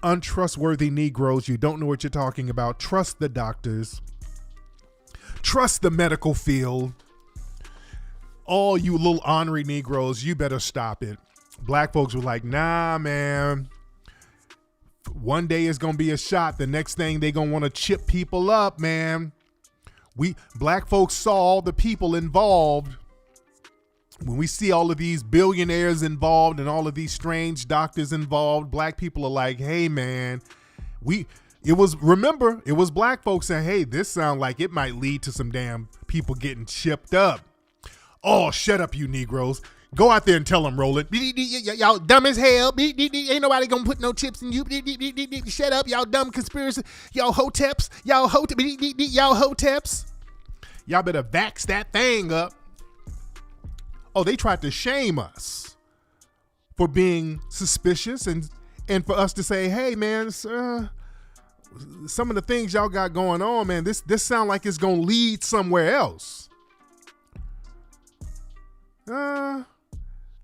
untrustworthy Negroes. You don't know what you're talking about. Trust the doctors. Trust the medical field. All you little ornery Negroes, you better stop it. Black folks were like, nah, man. One day it's going to be a shot. The next thing they going to want to chip people up, man. We Black folks saw all the people involved. When we see all of these billionaires involved and all of these strange doctors involved, Black people are like, hey, man, it was Black folks saying, hey, this sounds like it might lead to some damn people getting chipped up. Oh, shut up, you Negroes. Go out there and tell them, Roland. Y'all dumb as hell. Ain't nobody gonna put no chips in you. Shut up, y'all dumb conspiracy. Y'all hoteps. Y'all hoteps. Y'all better vax that thing up. Oh, they tried to shame us for being suspicious and for us to say, hey, man, some of the things y'all got going on, man, this sound like it's gonna lead somewhere else. I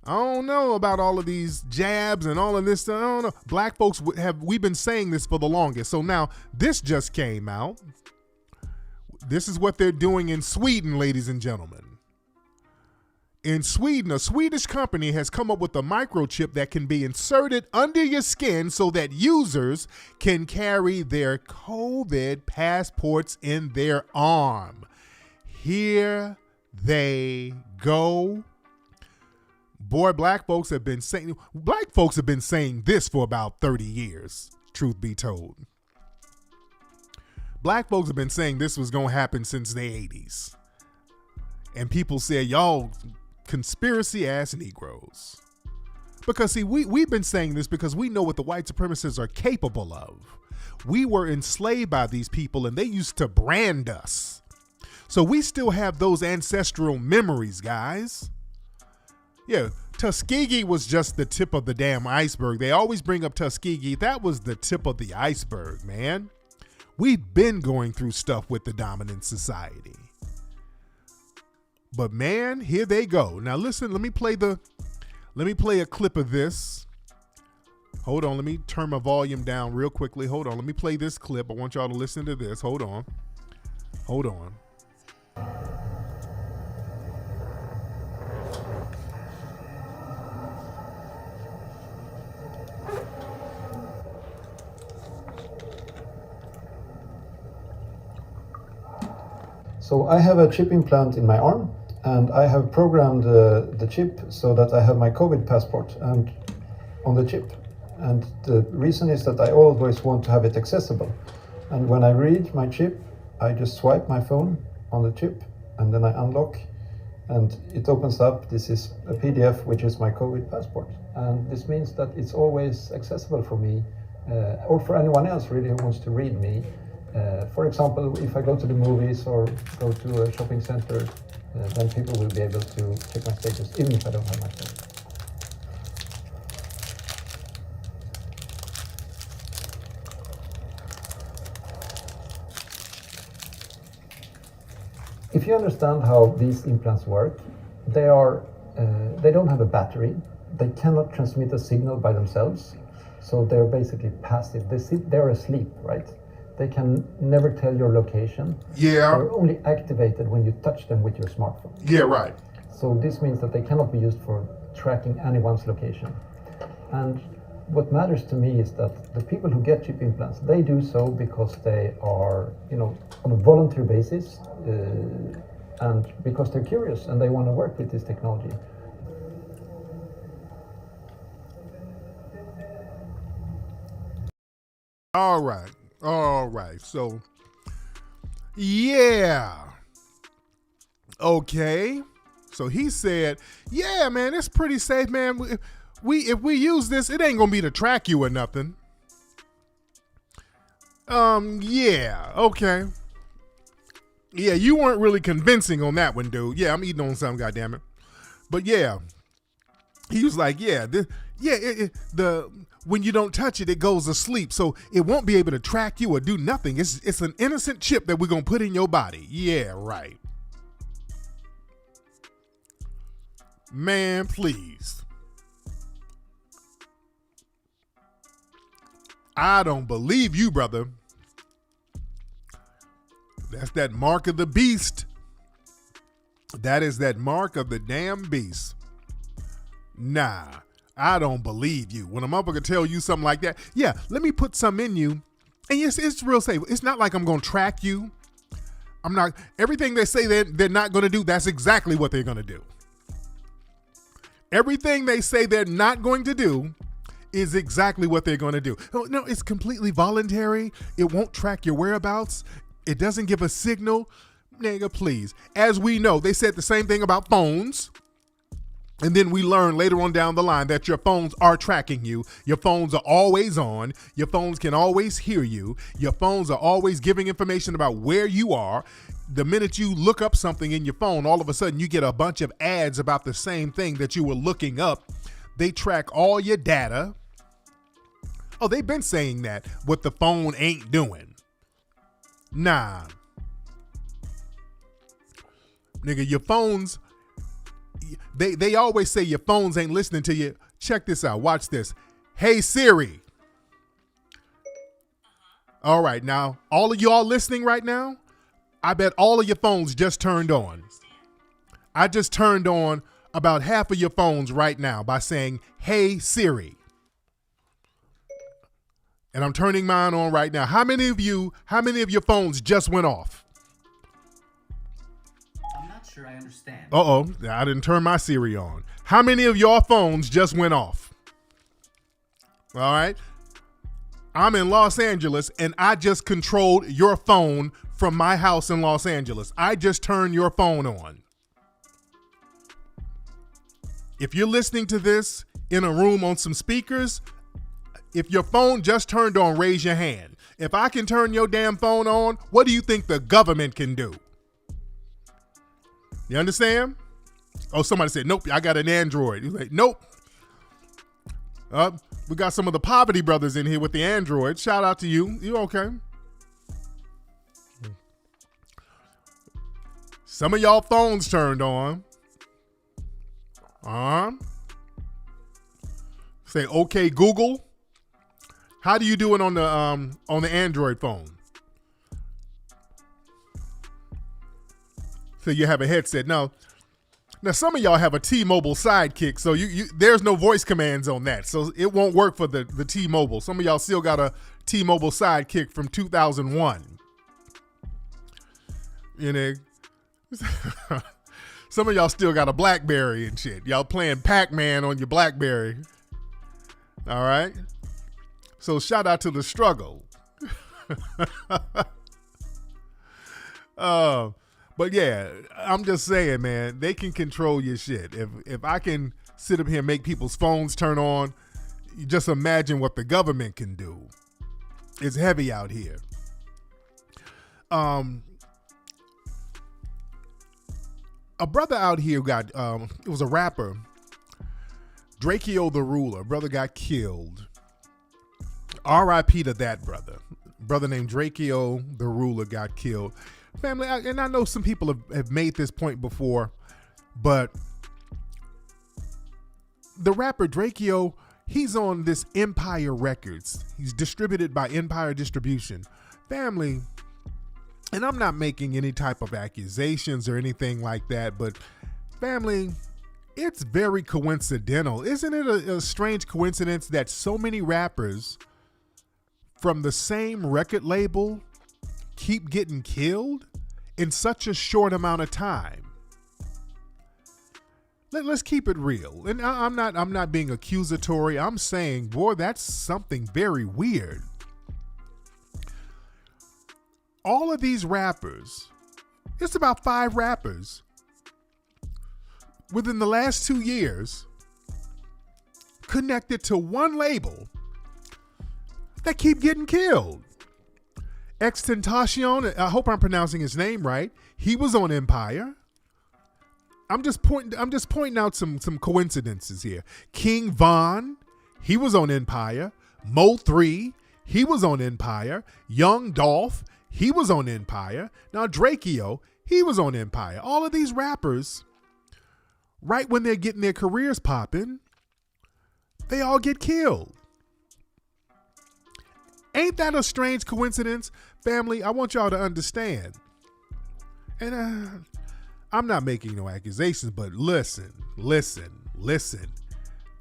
don't know about all of these jabs and all of this stuff. I don't know. Black folks we've been saying this for the longest. So now this just came out. This is what they're doing in Sweden, ladies and gentlemen. In Sweden, a Swedish company has come up with a microchip that can be inserted under your skin so that users can carry their COVID passports in their arm. Here they go. Boy, Black folks have been saying this for about 30 years. truth be told. Black folks have been saying this was going to happen since the 80s. And people said, y'all conspiracy ass Negroes. Because see, we've been saying this because we know what the white supremacists are capable of. We were enslaved by these people and they used to brand us. So we still have those ancestral memories, guys. Yeah, Tuskegee was just the tip of the damn iceberg. They always bring up Tuskegee. That was the tip of the iceberg, man. We've been going through stuff with the dominant society. But man, here they go. Now listen, let me play a clip of this. Hold on, let me turn my volume down real quickly. Hold on, let me play this clip. I want y'all to listen to this. Hold on. So I have a chip implant in my arm, and I have programmed the chip so that I have my COVID passport and on the chip. And the reason is that I always want to have it accessible. And when I read my chip, I just swipe my phone on the chip, and then I unlock, and it opens up. This is a PDF, which is my COVID passport. And this means that it's always accessible for me, or for anyone else really who wants to read me. For example, if I go to the movies or go to a shopping center, then people will be able to check my status, even if I don't have my phone. If you understand how these implants work, they don't have a battery. They cannot transmit a signal by themselves, so they're basically passive. They're asleep, right? They can never tell your location. Yeah. They're only activated when you touch them with your smartphone. Yeah, right. So this means that they cannot be used for tracking anyone's location. And what matters to me is that the people who get chip implants, they do so because they are, on a voluntary basis, and because they're curious and they want to work with this technology. All right. So, yeah. Okay. So he said, yeah, man, it's pretty safe, man. If we use this, it ain't gonna be to track you or nothing. Yeah, okay. Yeah, you weren't really convincing on that one, dude. Yeah, I'm eating on something, goddammit. But yeah, he was like, when you don't touch it, it goes asleep. So it won't be able to track you or do nothing. It's an innocent chip that we're gonna put in your body. Yeah, right. Man, please. I don't believe you, brother. That's that mark of the beast. That is that mark of the damn beast. Nah, I don't believe you. When a motherfucker tell you something like that, yeah, let me put some in you. And yes, it's real safe. It's not like I'm going to track you. I'm not. Everything they say they're not going to do, that's exactly what they're going to do. Everything they say they're not going to do is exactly what they're going to do. No, it's completely voluntary. It won't track your whereabouts. It doesn't give a signal. Nigga, please. As we know, they said the same thing about phones. And then we learn later on down the line that your phones are tracking you. Your phones are always on. Your phones can always hear you. Your phones are always giving information about where you are. The minute you look up something in your phone, all of a sudden you get a bunch of ads about the same thing that you were looking up. They track all your data. Oh, they've been saying that, what the phone ain't doing. Nah. Nigga, your phones, they always say your phones ain't listening to you. Check this out. Watch this. Hey, Siri. All right, now, all of y'all listening right now, I bet all of your phones just turned on. I just turned on about half of your phones right now by saying, hey, Siri. And I'm turning mine on right now. How many of your phones just went off? I'm not sure I understand. Uh-oh, I didn't turn my Siri on. How many of your phones just went off? All right. I'm in Los Angeles and I just controlled your phone from my house in Los Angeles. I just turned your phone on. If you're listening to this in a room on some speakers, if your phone just turned on, raise your hand. If I can turn your damn phone on, what do you think the government can do? You understand? Oh, somebody said, nope, I got an Android. He's like, nope. We got some of the poverty brothers in here with the Android. Shout out to you. You okay? Some of y'all phones turned on. Say, okay, Google. How do you do it on the Android phone? So you have a headset. Now some of y'all have a T-Mobile sidekick, so you there's no voice commands on that, so it won't work for the T-Mobile. Some of y'all still got a T-Mobile sidekick from 2001. You know, some of y'all still got a BlackBerry and shit. Y'all playing Pac-Man on your BlackBerry. All right. So shout out to the struggle. But yeah, I'm just saying, man, they can control your shit. If I can sit up here and make people's phones turn on, you just imagine what the government can do. It's heavy out here. A brother out here got, it was a rapper, Drakeo the Ruler. Brother got killed. R.I.P. to that brother. Brother named Drakeo the Ruler got killed. Family, and I know some people have made this point before, but the rapper Drakeo, he's on this Empire Records. He's distributed by Empire Distribution. Family, and I'm not making any type of accusations or anything like that, but family, it's very coincidental. Isn't it a strange coincidence that so many rappers from the same record label keep getting killed in such a short amount of time? Let's keep it real. And I'm not being accusatory. I'm saying, boy, that's something very weird. All of these rappers, it's about 5 rappers within the last 2 years connected to one label that keep getting killed. XXXTentacion, I hope I'm pronouncing his name right. He was on Empire. I'm just pointing out some coincidences here. King Von, he was on Empire. Mo3, he was on Empire. Young Dolph, he was on Empire. Now Drakeo, he was on Empire. All of these rappers, right when they're getting their careers popping, they all get killed. Ain't that a strange coincidence? Family, I want y'all to understand. And I'm not making no accusations, but listen.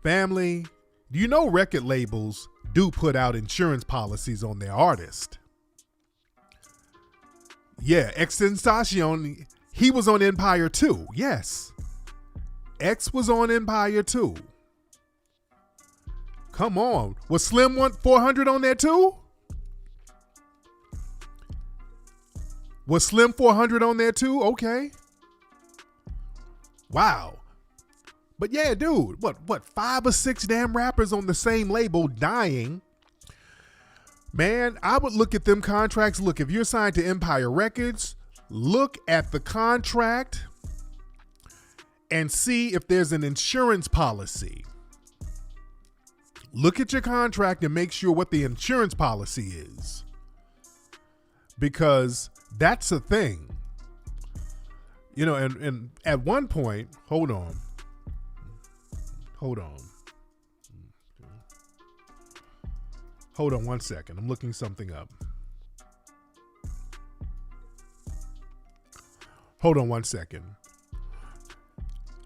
Family, do you know record labels do put out insurance policies on their artists? Yeah, XXXTentacion, he was on Empire too. Yes. X was on Empire too. Come on. Was Slim 400 on there too? Was Slim 400 on there too? Okay. Wow. But yeah, dude, what 5 or 6 damn rappers on the same label dying? Man, I would look at them contracts. Look, if you're signed to Empire Records, look at the contract and see if there's an insurance policy. Look at your contract and make sure what the insurance policy is. Because that's a thing. You know, and at one point, hold on. Hold on one second. I'm looking something up. Hold on one second.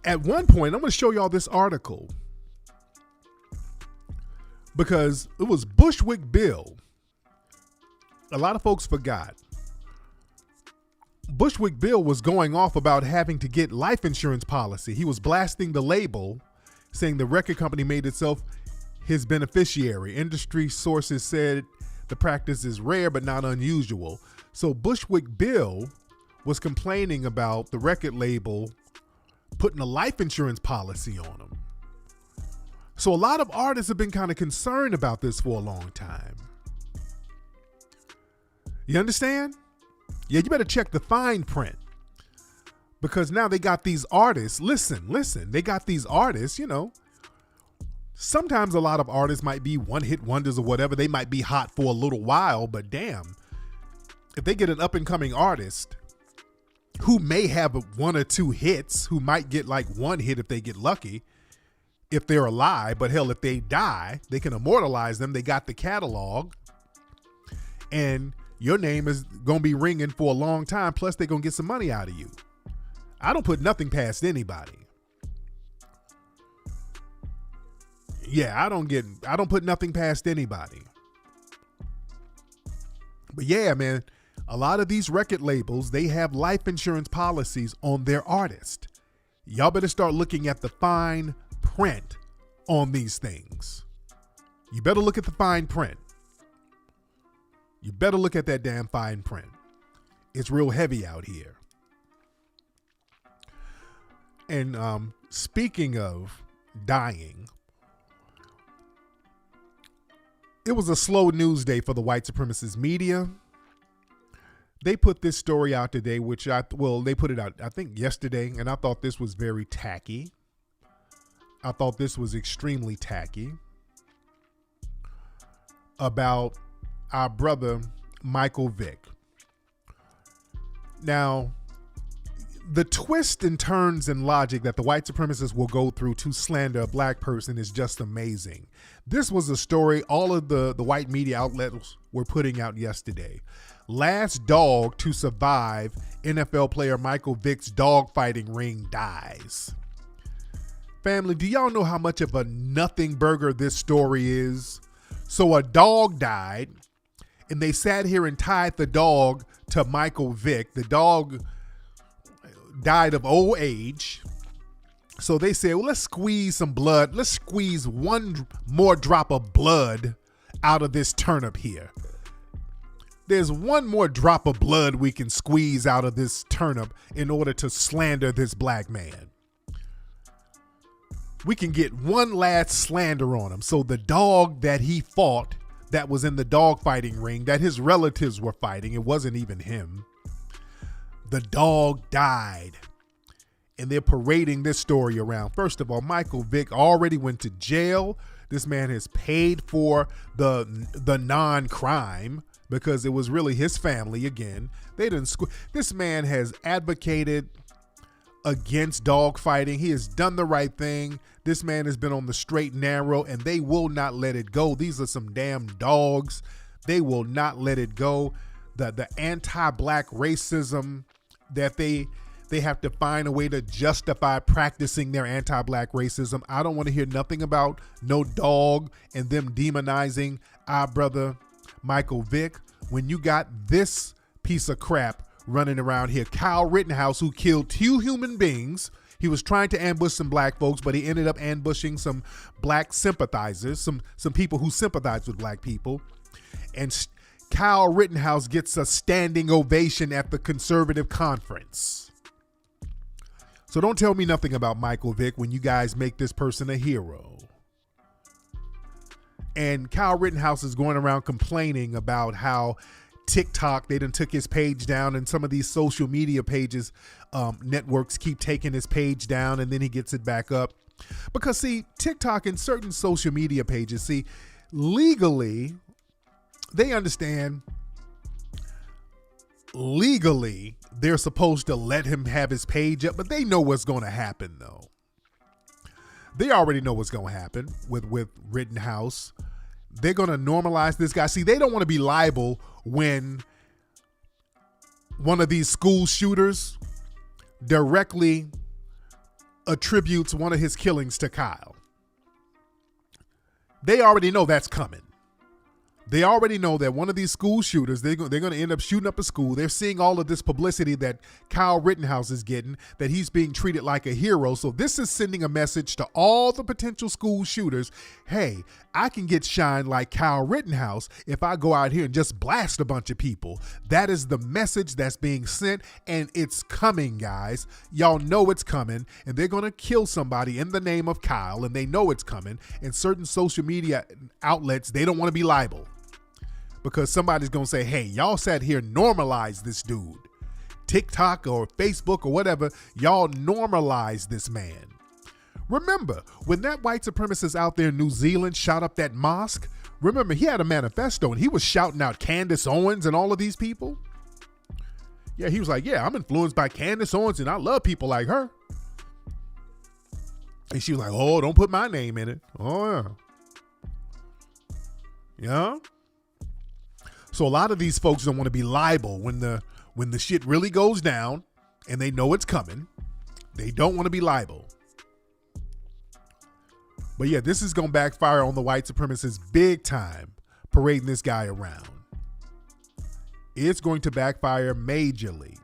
At one point, I'm going to show y'all this article. Because it was Bushwick Bill. A lot of folks forgot. Bushwick Bill was going off about having to get life insurance policy. He was blasting the label, saying the record company made itself his beneficiary. Industry sources said The practice is rare but not unusual. So Bushwick Bill was complaining about the record label putting a life insurance policy on them. So a lot of artists have been kind of concerned about this for a long time. You understand? Yeah, you better check the fine print. Because now they got these artists, listen, they got these artists, sometimes a lot of artists might be one-hit wonders or whatever. They might be hot for a little while, but damn, if they get an up-and-coming artist who may have one or two hits, who might get like one hit if they get lucky, if they're alive, but hell, if they die, they can immortalize them. They got the catalog, and your name is going to be ringing for a long time, plus they're going to get some money out of you. I don't put nothing past anybody. Yeah, I don't put nothing past anybody. But yeah, man, a lot of these record labels, they have life insurance policies on their artists. Y'all better start looking at the fine print on these things. You better look at the fine print. You better look at that damn fine print. It's real heavy out here. And speaking of dying, it was a slow news day for the white supremacist media. They put this story out today, they put it out, I think, yesterday, and I thought this was very tacky. I thought this was extremely tacky about our brother, Michael Vick. Now, the twists and turns in logic that the white supremacists will go through to slander a black person is just amazing. This was a story all of the white media outlets were putting out yesterday. Last dog to survive NFL player Michael Vick's dogfighting ring dies. Family, do y'all know how much of a nothing burger this story is? So a dog died, and they sat here and tied the dog to Michael Vick. The dog died of old age. So they said, well, let's squeeze some blood. Let's squeeze one more drop of blood out of this turnip here. There's one more drop of blood we can squeeze out of this turnip in order to slander this black man. We can get one last slander on him. So the dog that he fought, that was in the dog fighting ring, that his relatives were fighting, it wasn't even him. The dog died. And they're parading this story around. First of all, Michael Vick already went to jail. This man has paid for the non-crime because it was really his family again. This man has advocated against dog fighting. He has done the right thing. This man has been on the straight and narrow, and they will not let it go. These are some damn dogs. They will not let it go. The anti-black racism that they have to find a way to justify practicing their anti-black racism. I don't want to hear nothing about no dog and them demonizing our brother Michael Vick when you got this piece of crap running around here. Kyle Rittenhouse, who killed 2 human beings. He was trying to ambush some black folks, but he ended up ambushing some black sympathizers, some people who sympathize with black people. And Kyle Rittenhouse gets a standing ovation at the conservative conference. So don't tell me nothing about Michael Vick when you guys make this person a hero. And Kyle Rittenhouse is going around complaining about how TikTok, they done took his page down, and some of these social media pages, networks keep taking his page down, and then he gets it back up. Because see, TikTok and certain social media pages, see, legally, they understand legally they're supposed to let him have his page up, but they know what's going to happen though. They already know what's going to happen with Rittenhouse. They're going to normalize this guy. See, they don't want to be liable when one of these school shooters directly attributes one of his killings to Kyle. They already know that's coming. They already know that one of these school shooters, they're going to end up shooting up a school. They're seeing all of this publicity that Kyle Rittenhouse is getting, that he's being treated like a hero. So this is sending a message to all the potential school shooters. Hey, I can get shine like Kyle Rittenhouse if I go out here and just blast a bunch of people. That is the message that's being sent, and it's coming, guys. Y'all know it's coming, and they're going to kill somebody in the name of Kyle, and they know it's coming. And certain social media outlets, they don't want to be liable because somebody's going to say, hey, y'all sat here and normalized this dude. TikTok or Facebook or whatever, y'all normalize this man. Remember, when that white supremacist out there in New Zealand shot up that mosque, remember, he had a manifesto and he was shouting out Candace Owens and all of these people. Yeah, he was like, yeah, I'm influenced by Candace Owens and I love people like her. And she was like, oh, don't put my name in it. Oh, yeah. Yeah. So a lot of these folks don't want to be liable when the shit really goes down and they know it's coming. They don't want to be liable. But yeah, this is going to backfire on the white supremacists big time, parading this guy around. It's going to backfire majorly.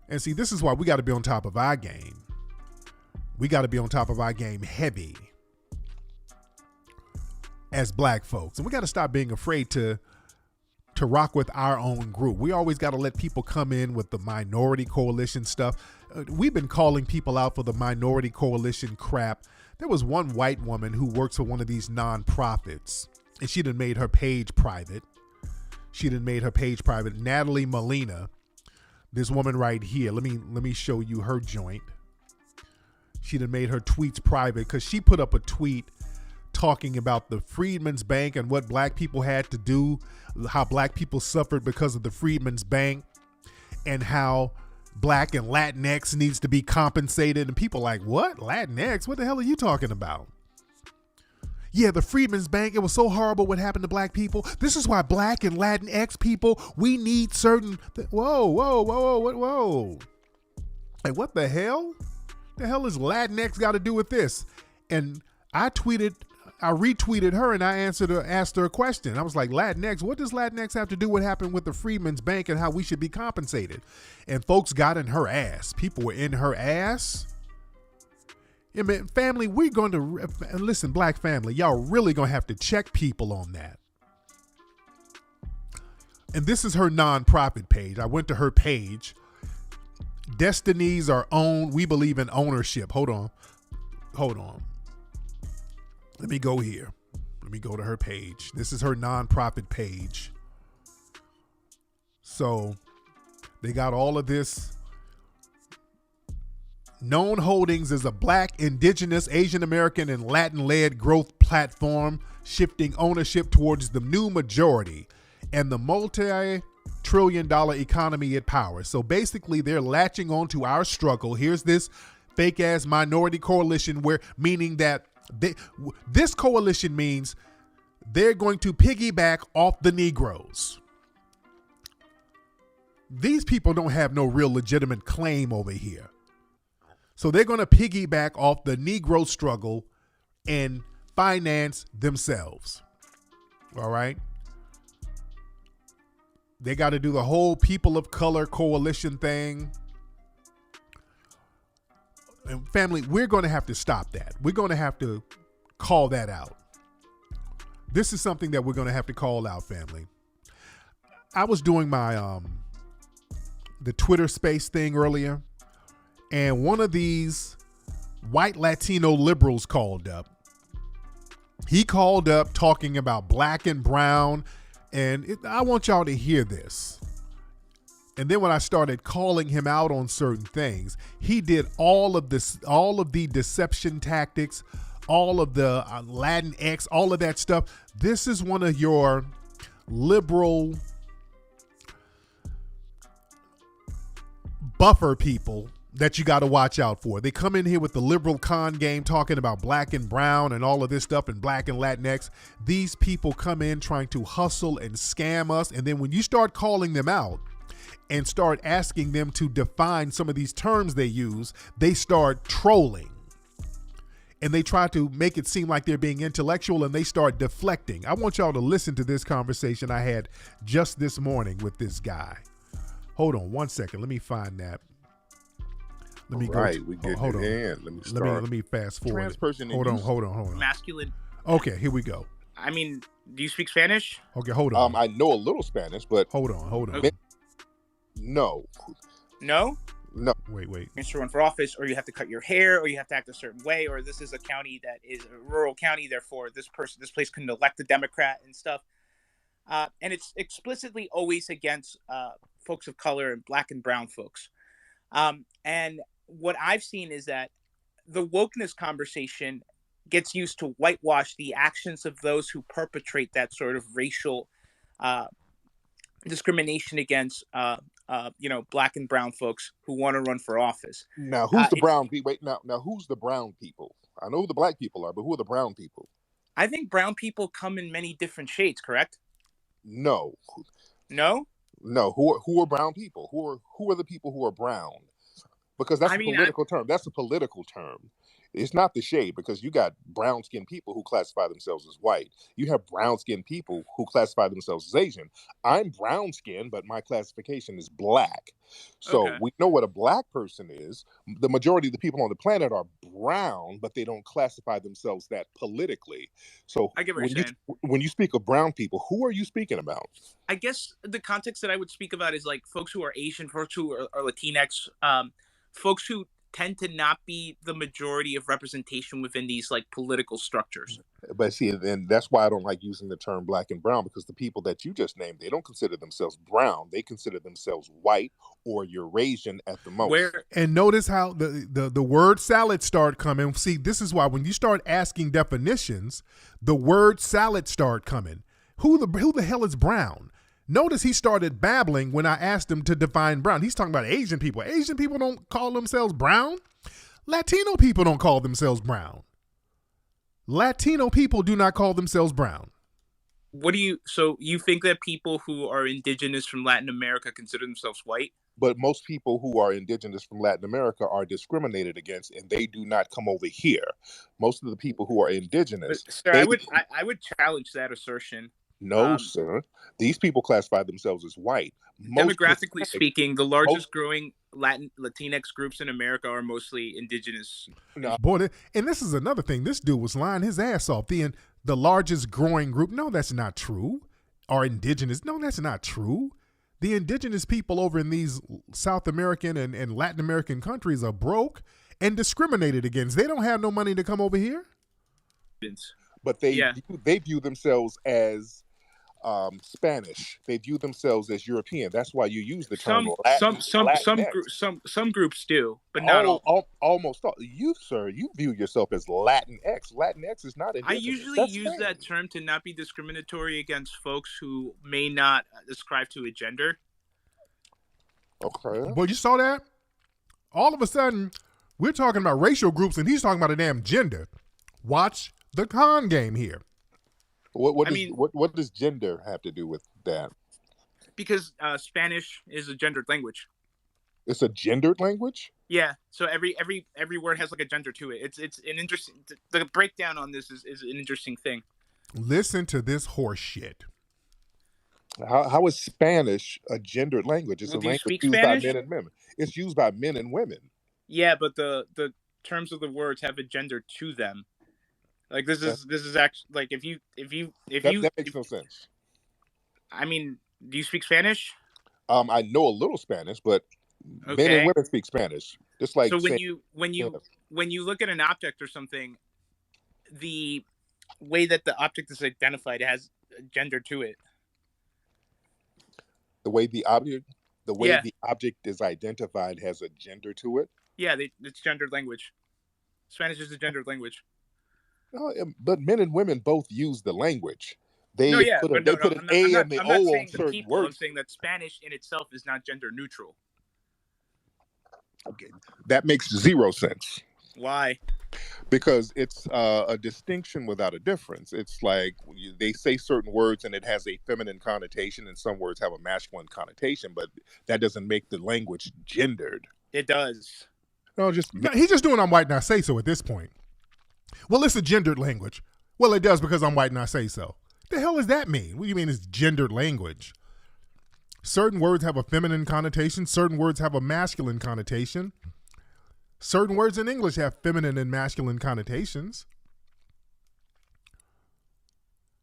And see, this is why we got to be on top of our game. We got to be on top of our game heavy as black folks. And we got to stop being afraid to rock with our own group. We always got to let people come in with the minority coalition stuff. We've been calling people out for the minority coalition crap. There was one white woman who works for one of these nonprofits, and she done made her page private. Natalie Molina, this woman right here. Let me show you her joint. She done made her tweets private because she put up a tweet talking about the Freedmen's Bank and what black people had to do, how black people suffered because of the Freedmen's Bank, and how black and Latinx needs to be compensated. And people like, what? Latinx? What the hell are you talking about? Yeah, the Freedmen's Bank, it was so horrible what happened to black people. This is why black and Latinx people, we need certain... Whoa. Hey, what the hell? The hell is Latinx got to do with this? And I retweeted her and I asked her a question. I was like, Latinx, what does Latinx have to do with what happened with the Freedmen's Bank and how we should be compensated? And folks got in her ass. People were in her ass. I mean, family, we're going to, listen, black family, y'all really going to have to check people on that. And this is her nonprofit page. I went to her page. Destinies are owned. We believe in ownership. Hold on. Let me go here. Let me go to her page. This is her nonprofit page. So they got all of this. Known Holdings is a black, indigenous, Asian American, and Latin-led growth platform shifting ownership towards the new majority and the multi-trillion-dollar economy it powers. So basically, they're latching on to our struggle. Here's this fake-ass minority coalition meaning that this coalition means they're going to piggyback off the Negroes. These people don't have no real legitimate claim over here. So they're going to piggyback off the Negro struggle and finance themselves. All right. They got to do the whole people of color coalition thing. And family, we're going to have to stop that. We're going to have to call that out. This is something that we're going to have to call out, family. I was doing my the Twitter space thing earlier, and one of these white Latino liberals called up. He called up talking about black and brown, and I want y'all to hear this. And then when I started calling him out on certain things, he did all of the deception tactics, all of the Latinx, all of that stuff. This is one of your liberal buffer people that you got to watch out for. They come in here with the liberal con game talking about black and brown and all of this stuff and black and Latinx. These people come in trying to hustle and scam us. And then when you start calling them out and start asking them to define some of these terms they use, they start trolling. And they try to make it seem like they're being intellectual, and they start deflecting. I want y'all to listen to this conversation I had just this morning with this guy. Hold on one second. Let me find that. Let me right, go. we get hold on. Let me start. Let me fast forward. Trans person. Hold on. Masculine. Okay, here we go. I mean, do you speak Spanish? Okay, hold on. I know a little Spanish, but hold on. No. No. Wait. To run for office, or you have to cut your hair, or you have to act a certain way, or this is a county that is a rural county, therefore this place couldn't elect a Democrat and stuff. And it's explicitly always against folks of color and black and brown folks. And what I've seen is that the wokeness conversation gets used to whitewash the actions of those who perpetrate that sort of racial discrimination against black and brown folks who want to run for office. Now, who's the brown people? Wait, now, who's the brown people? I know who the black people are, but who are the brown people? I think brown people come in many different shades, correct? No. No? No. Who are brown people? Who are the people who are brown? Because that's a political term. That's a political term. It's not the shade, because you got brown-skinned people who classify themselves as white. You have brown-skinned people who classify themselves as Asian. I'm brown-skinned, but my classification is black. So we know what a black person is. The majority of the people on the planet are brown, but they don't classify themselves that politically. So I get what you're saying. When you speak of brown people, who are you speaking about? I guess the context that I would speak about is like folks who are Asian, folks who are Latinx, folks who tend to not be the majority of representation within these like political structures. But see, and that's why I don't like using the term black and brown, because the people that you just named, they don't consider themselves brown. They consider themselves white or Eurasian at the most. And notice how the word salad start coming. See, this is why when you start asking definitions, the word salad start coming. Who the hell is brown? Notice he started babbling when I asked him to define brown. He's talking about Asian people. Asian people don't call themselves brown. Latino people don't call themselves brown. Latino people do not call themselves brown. So you think that people who are indigenous from Latin America consider themselves white? But most people who are indigenous from Latin America are discriminated against, and they do not come over here. Most of the people who are indigenous... Sir, I would challenge that assertion. No, sir. These people classify themselves as white. Demographically speaking, the largest growing Latinx groups in America are mostly indigenous. Boy, and this is another thing. This dude was lying his ass off. The largest growing group, no, that's not true. Are indigenous. No, that's not true. The indigenous people over in these South American and Latin American countries are broke and discriminated against. They don't have no money to come over here. But they view themselves as Spanish. They view themselves as European. That's why you use the term Latin. Some groups do, but not all. Almost all. You, sir, you view yourself as Latinx. Latinx is not indigenous. I usually use that term to not be discriminatory against folks who may not ascribe to a gender. Okay. Well, you saw that? All of a sudden, we're talking about racial groups, and he's talking about a damn gender. Watch the con game here. What does gender have to do with that? Because Spanish is a gendered language. It's a gendered language? Yeah. So every word has like a gender to it. It's an interesting. The breakdown on this is an interesting thing. Listen to this horse shit. How is Spanish a gendered language? It's a language used by men and women. It's used by men and women. Yeah, but the terms of the words have a gender to them. Like this is actually like if you that makes no sense. I mean, do you speak Spanish? I know a little Spanish, but men and women speak Spanish. Just like so when you look at an object or something, the way that the object is identified has a gender to it. The way the object is identified has a gender to it. Yeah, it's gendered language. Spanish is a gendered language. But men and women both use the language. They put an A and the O on certain words. I'm saying that Spanish in itself is not gender neutral. Okay, that makes zero sense. Why? Because it's a distinction without a difference. It's like they say certain words and it has a feminine connotation, and some words have a masculine connotation, but that doesn't make the language gendered. It does. No, he's just doing I'm white and I say so at this point. Well, it's a gendered language. Well, it does because I'm white and I say so. The hell does that mean? What do you mean it's gendered language? Certain words have a feminine connotation. Certain words have a masculine connotation. Certain words in English have feminine and masculine connotations.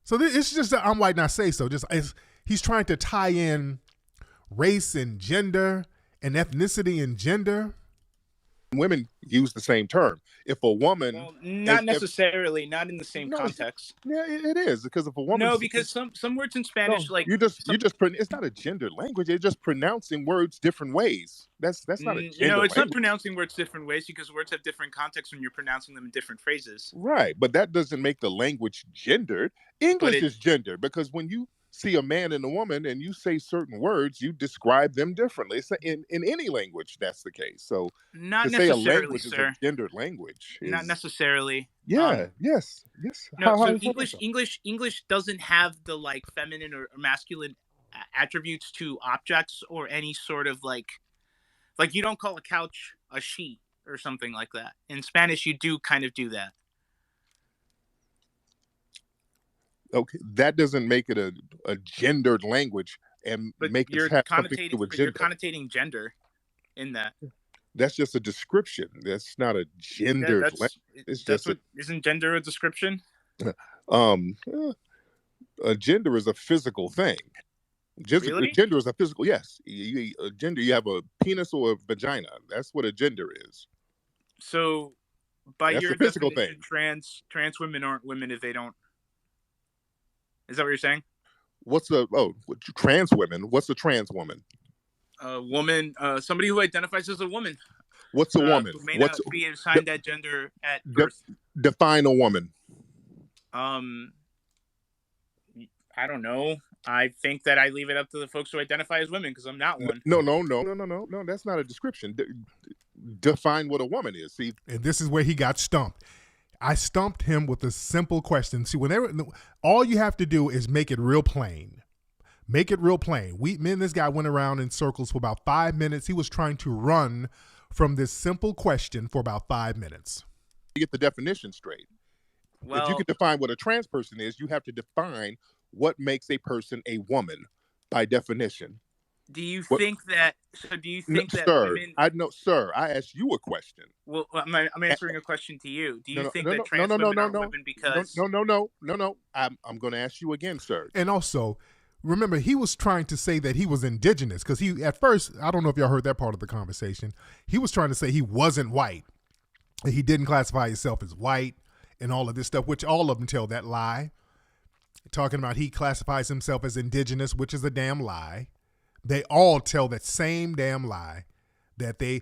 So it's just that I'm white and I say so. He's trying to tie in race and gender and ethnicity and gender. Women use the same term. If a woman, not necessarily, not in the same context. Yeah, it is, because if a woman, no, because some words in Spanish, like you just it's not a gendered language. It's just pronouncing words different ways. That's not a gender it's language. not pronouncing words different ways, because words have different contexts when you're pronouncing them in different phrases. Right, but that doesn't make the language gendered. English is gendered because when you see a man and a woman and you say certain words, you describe them differently. It's in any language that's the case. So not to say a language is a gendered language not necessarily. Yes. No, so English doesn't have the like feminine or masculine attributes to objects or any sort of like you don't call a couch a sheet or something like that. In Spanish, you do kind of do that. Okay, that doesn't make it a gendered language and make it have something to do with gender. You're connotating gender in that. That's just a description. That's not a gendered. Isn't gender a description? A gender is a physical thing. Really? Gender is a physical. Yes, a gender. You have a penis or a vagina. That's what a gender is. So, by that's your a physical definition, thing. Trans women aren't women if they don't. Is that what you're saying? Trans women? What's a trans woman? A woman, somebody who identifies as a woman. What's a woman? Who may not be assigned that gender at birth. Define a woman. I don't know. I think that I leave it up to the folks who identify as women because I'm not one. No. That's not a description. Define what a woman is. See, and this is where he got stumped. I stumped him with a simple question. See, all you have to do is make it real plain. Make it real plain. Me and this guy went around in circles for about 5 minutes. He was trying to run from this simple question for about 5 minutes. You get the definition straight. Well, if you can define what a trans person is, you have to define what makes a person a woman by definition. Do you think that? So do you think that women? Sir. I asked you a question. Well, I'm answering a question to you. Do you think that trans women are women because? No. I'm going to ask you again, sir. And also, remember, he was trying to say that he was indigenous because at first, I don't know if y'all heard that part of the conversation. He was trying to say he wasn't white. He didn't classify himself as white and all of this stuff, which all of them tell that lie. Talking about he classifies himself as indigenous, which is a damn lie. They all tell that same damn lie that they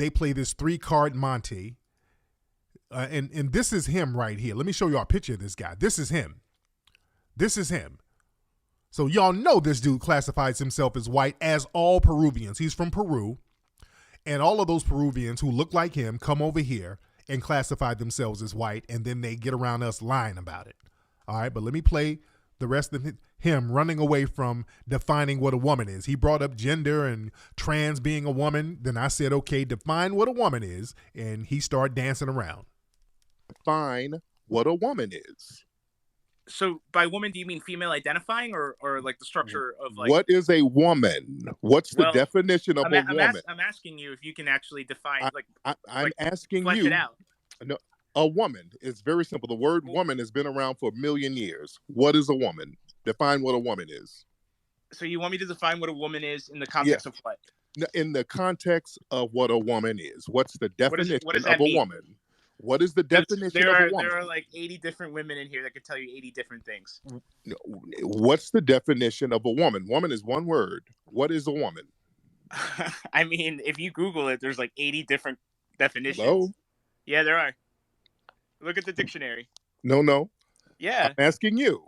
play this 3-card Monte. And this is him right here. Let me show you a picture of this guy. This is him. So y'all know this dude classifies himself as white, as all Peruvians. He's from Peru. And all of those Peruvians who look like him come over here and classify themselves as white, and then they get around us lying about it. All right, but let me play the rest of him running away from defining what a woman is. He brought up gender and trans being a woman. Then I said, okay, define what a woman is. And he started dancing around. Define what a woman is. So by woman, do you mean female identifying or like the structure of like? What is a woman? What's the definition of a woman? I'm asking you if you can actually define I'm asking flesh you. it out. No. A woman is very simple. The word woman has been around for 1 million years. What is a woman? Define what a woman is. So you want me to define what a woman is in the context of what? In the context of what a woman is. What's the definition what does of a woman? What is the definition of a woman? There are like 80 different women in here that could tell you 80 different things. What's the definition of a woman? Woman is one word. What is a woman? I mean, if you Google it, there's like 80 different definitions. Hello? Yeah, there are. Look at the dictionary. No. Yeah. I'm asking you.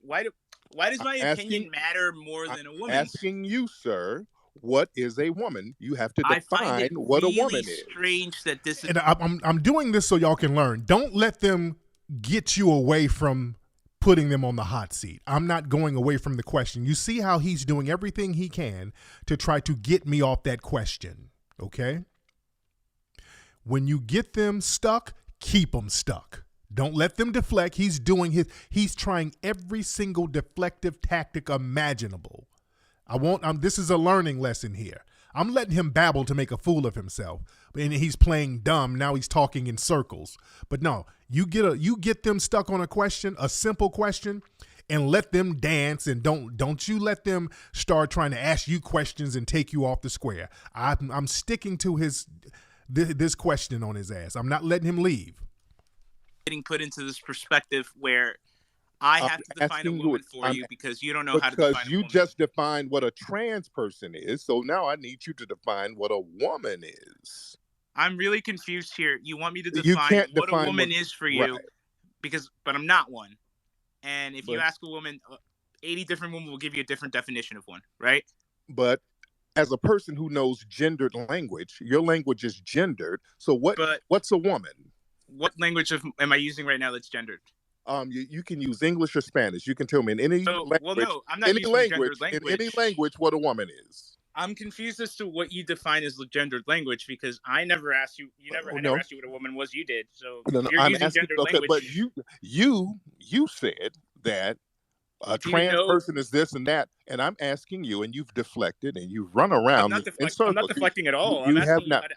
Why does my opinion matter more than a woman? Asking you, sir. What is a woman? You have to define what a woman is. Strange that this is. And I'm doing this so y'all can learn. Don't let them get you away from putting them on the hot seat. I'm not going away from the question. You see how he's doing everything he can to try to get me off that question. Okay? When you get them stuck, keep them stuck. Don't let them deflect. He's trying every single deflective tactic imaginable. This is a learning lesson here. I'm letting him babble to make a fool of himself. And he's playing dumb. Now he's talking in circles. But no, you get them stuck on a question, a simple question, and let them dance, and don't you let them start trying to ask you questions and take you off the square. I'm sticking to this question on his ass. I'm not letting him leave. Getting put into this perspective where I have to define a woman for you because you don't know how to define a woman. Because you just defined what a trans person is, so now I need you to define what a woman is. I'm really confused here. You want me to define what a woman is for you, but I'm not one. And if you ask a woman, 80 different women will give you a different definition of one, right? But as a person who knows gendered language, your language is gendered. So what's a woman? What language am I using right now that's gendered? You can use English or Spanish. You can tell me in any language. Well, no, I'm not using gendered language. In any language, what a woman is. I'm confused as to what you define as gendered language because I never asked you. I never asked you what a woman was. You did. So you're using gendered language. But you said that a trans person is this and that, and I'm asking you, and you've deflected and you've run around in circles. I'm not deflecting at all. You have not.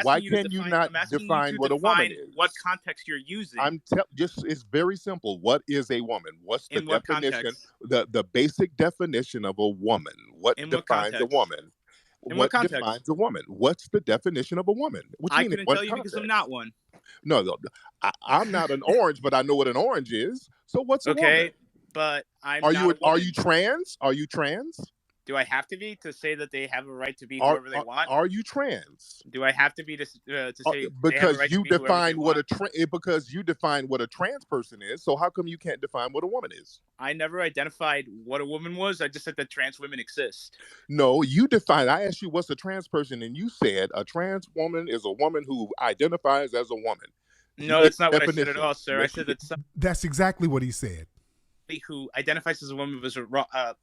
Why can you not define what a woman is? What context you're using? It's very simple. What is a woman? What's the definition? The basic definition of a woman. What defines a woman? What defines a woman? What's the definition of a woman? I couldn't tell you because I'm not one. No, I'm not an orange, but I know what an orange is. So what's a woman? But Are you trans? Are you trans? Do I have to be to say that they have a right to be whoever they want? Are you trans? Do I have to be to say because right you define because you define what a trans person is? So how come you can't define what a woman is? I never identified what a woman was. I just said that trans women exist. No, you defined. I asked you what's a trans person, and you said a trans woman is a woman who identifies as a woman. No, that's not what I said at all, sir. I said that that's exactly what he said. Who identifies as a woman was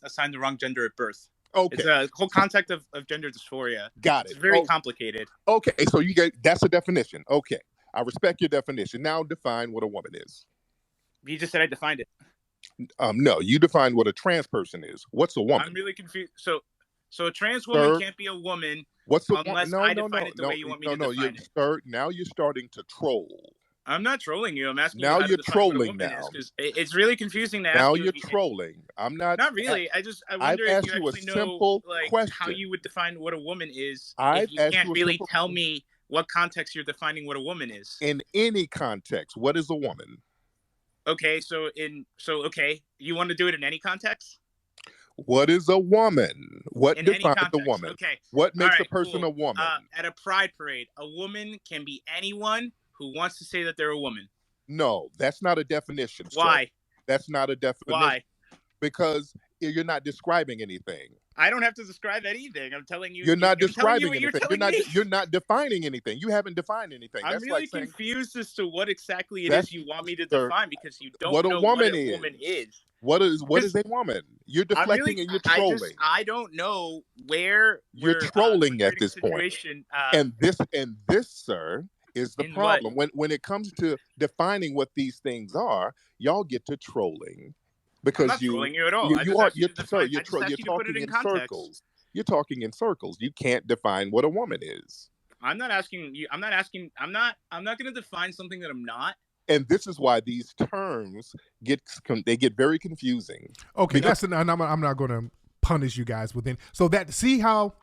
assigned the wrong gender at birth. Okay. It's a whole concept of gender dysphoria. Got it. It's very complicated. Okay, so that's a definition. Okay, I respect your definition. Now define what a woman is. You just said I defined it. No, you defined what a trans person is. What's a woman? I'm really confused. So a trans woman can't be a woman unless I define it the way you want me to define it. Now you're starting to troll. I'm not trolling you. I'm asking now you how you're to define trolling what a woman now. Is, it's really confusing to ask now you. You're trolling. I'm not. Not really. I wonder if you actually know how you would define what a woman is. If you can't really tell me what context you're defining what a woman is. In any context, what is a woman? Okay, you want to do it in any context? What is a woman? What defines a woman? Okay. What makes a person a woman? At a pride parade, a woman can be anyone who wants to say that they're a woman. No, that's not a definition. Why? Sir. That's not a definition. Why? Because you're not describing anything. I don't have to describe anything. I'm telling you. You're not describing anything. You're not defining anything. You haven't defined anything. I'm really confused as to what exactly it is you want me to define because you don't know what a woman is. What is a woman? You're deflecting and you're trolling. I don't know where you're trolling at this point. And this, sir, is the problem. When it comes to defining what these things are, y'all get to trolling because I'm not trolling you at all. You're talking in circles. You're talking in circles. You can't define what a woman is. I'm not asking you. I'm not going to define something that I'm not. And this is why these terms get very confusing. Okay, I'm not going to punish you guys within. So see how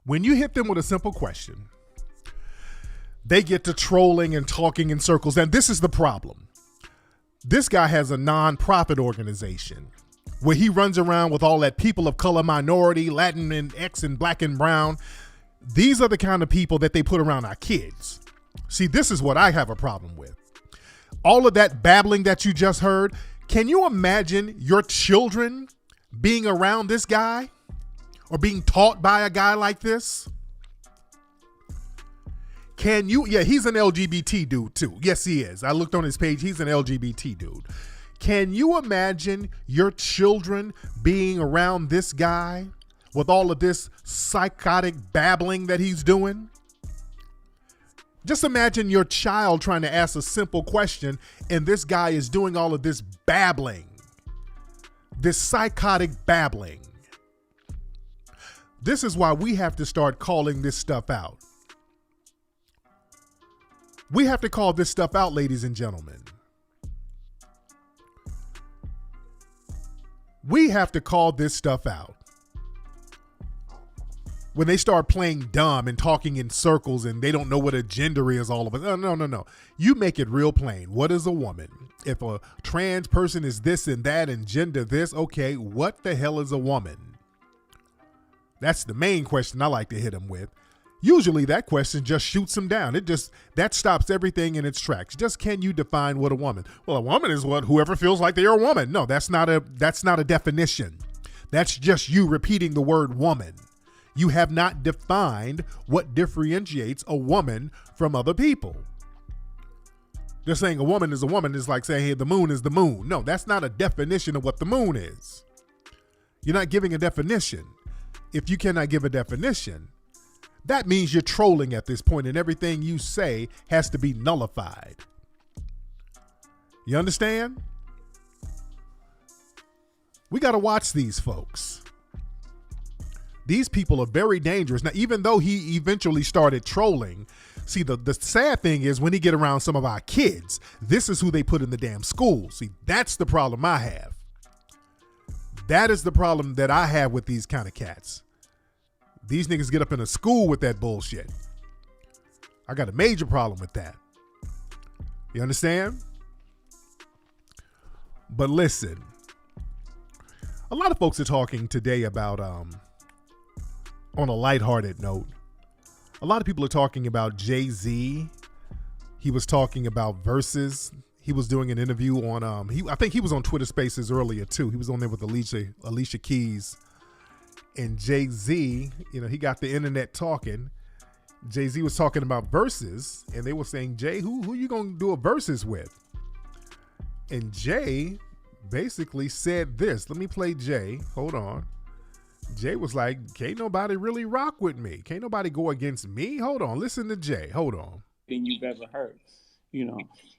when you hit them with a simple question, they get to trolling and talking in circles. And this is the problem. This guy has a non-profit organization where he runs around with all that people of color, minority, Latin and X and black and brown. These are the kind of people that they put around our kids. See, this is what I have a problem with. All of that babbling that you just heard, can you imagine your children being around this guy or being taught by a guy like this? Can you? Yeah, he's an LGBT dude too. Yes, he is. I looked on his page. He's an LGBT dude. Can you imagine your children being around this guy with all of this psychotic babbling that he's doing? Just imagine your child trying to ask a simple question and this guy is doing all of this babbling, this psychotic babbling. This is why we have to start calling this stuff out. We have to call this stuff out, ladies and gentlemen. We have to call this stuff out. When they start playing dumb and talking in circles and they don't know what a gender is all of it. No. You make it real plain. What is a woman? If a trans person is this and that and gender this, okay, what the hell is a woman? That's the main question I like to hit them with. Usually that question just shoots them down. That stops everything in its tracks. Just, can you define what a woman? Well, a woman is whoever feels like they're a woman. No, that's not a definition. That's just you repeating the word woman. You have not defined what differentiates a woman from other people. Just saying a woman is like saying, hey, the moon is the moon. No, that's not a definition of what the moon is. You're not giving a definition. If you cannot give a definition, that means you're trolling at this point and everything you say has to be nullified. You understand? We got to watch these folks. These people are very dangerous. Now, even though he eventually started trolling, see, the sad thing is when he get around some of our kids, this is who they put in the damn school. See, that's the problem I have. That is the problem that I have with these kind of cats. These niggas get up in a school with that bullshit. I got a major problem with that. You understand? But listen, a lot of folks are talking today about, on a lighthearted note, a lot of people are talking about Jay-Z. He was talking about Versus. He was doing an interview on, I think he was on Twitter Spaces earlier too. He was on there with Alicia Keys. And Jay-Z, he got the internet talking. Jay-Z was talking about Versus, and they were saying, Jay, who you gonna do a Versus with? And Jay basically said this. Let me play Jay. Hold on. Jay was like, can't nobody really rock with me. Can't nobody go against me. Hold on. Listen to Jay. Hold on. Than you've ever heard.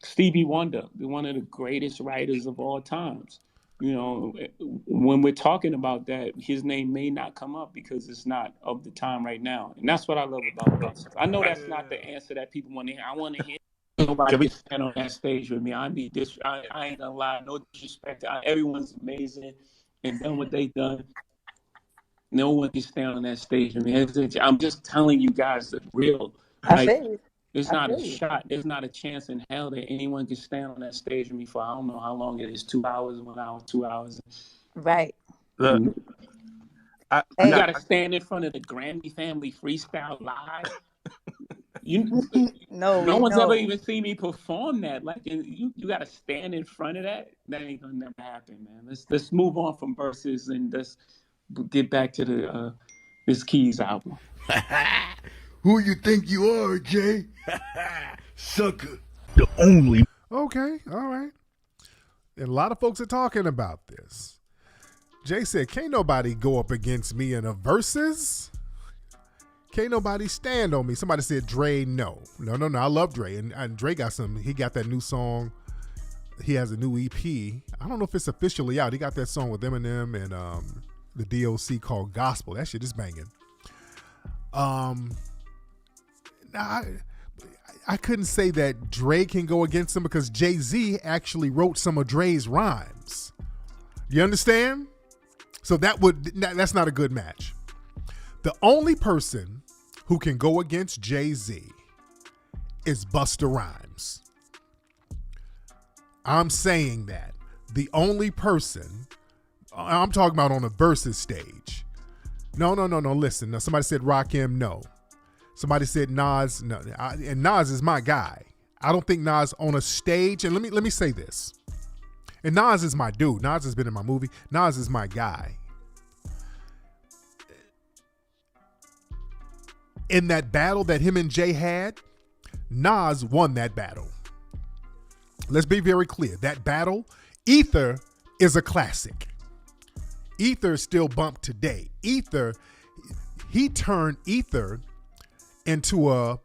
Stevie Wonder, one of the greatest writers of all times. When we're talking about that, his name may not come up because it's not of the time right now. And that's what I love about this. I know that's not the answer that people want to hear. I want to hear nobody stand on that stage with me. I ain't gonna lie, no disrespect. Everyone's amazing and done what they done. No one can stand on that stage with me. I'm just telling you guys the real. There's not a shot. There's not a chance in hell that anyone can stand on that stage with me for I don't know how long it is. 2 hours, 1 hour, 2 hours. Right. Look, you gotta stand in front of the Grammy family freestyle live. No one's ever even seen me perform that. Like you gotta stand in front of that. That ain't gonna never happen, man. Let's move on from Versus and let's get back to this Keys album. Who you think you are, Jay? Sucker. The only. Okay, all right. And a lot of folks are talking about this. Jay said, can't nobody go up against me in a Versus. Can't nobody stand on me. Somebody said, Dre, no. No. I love Dre. And Dre he got that new song. He has a new EP. I don't know if it's officially out. He got that song with Eminem and the DOC called Gospel. That shit is banging. I couldn't say that Dre can go against him because Jay-Z actually wrote some of Dre's rhymes. You understand? So that's not a good match. The only person who can go against Jay-Z is Busta Rhymes. I'm saying that. The only person, I'm talking about on a Versus stage. No. Listen, now somebody said Rakim, no. Somebody said Nas, no. And Nas is my guy. I don't think Nas on a stage, and let me say this. And Nas is my dude. Nas has been in my movie. Nas is my guy. In that battle that him and Jay had, Nas won that battle. Let's be very clear. That battle, Ether is a classic. Ether is still bumped today. Ether, he turned Ether into a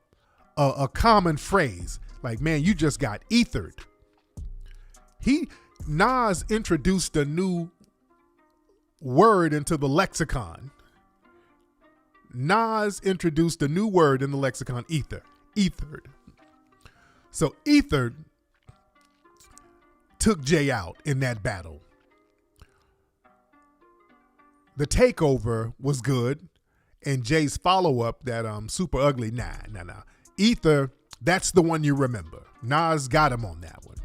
common phrase. Like, man, you just got ethered. Nas introduced a new word into the lexicon. Nas introduced a new word in the lexicon, ether. Ethered. So Ethered took Jay out in that battle. The takeover was good, and Jay's follow-up, that super ugly, nah. Ether, that's the one you remember. Nas got him on that one.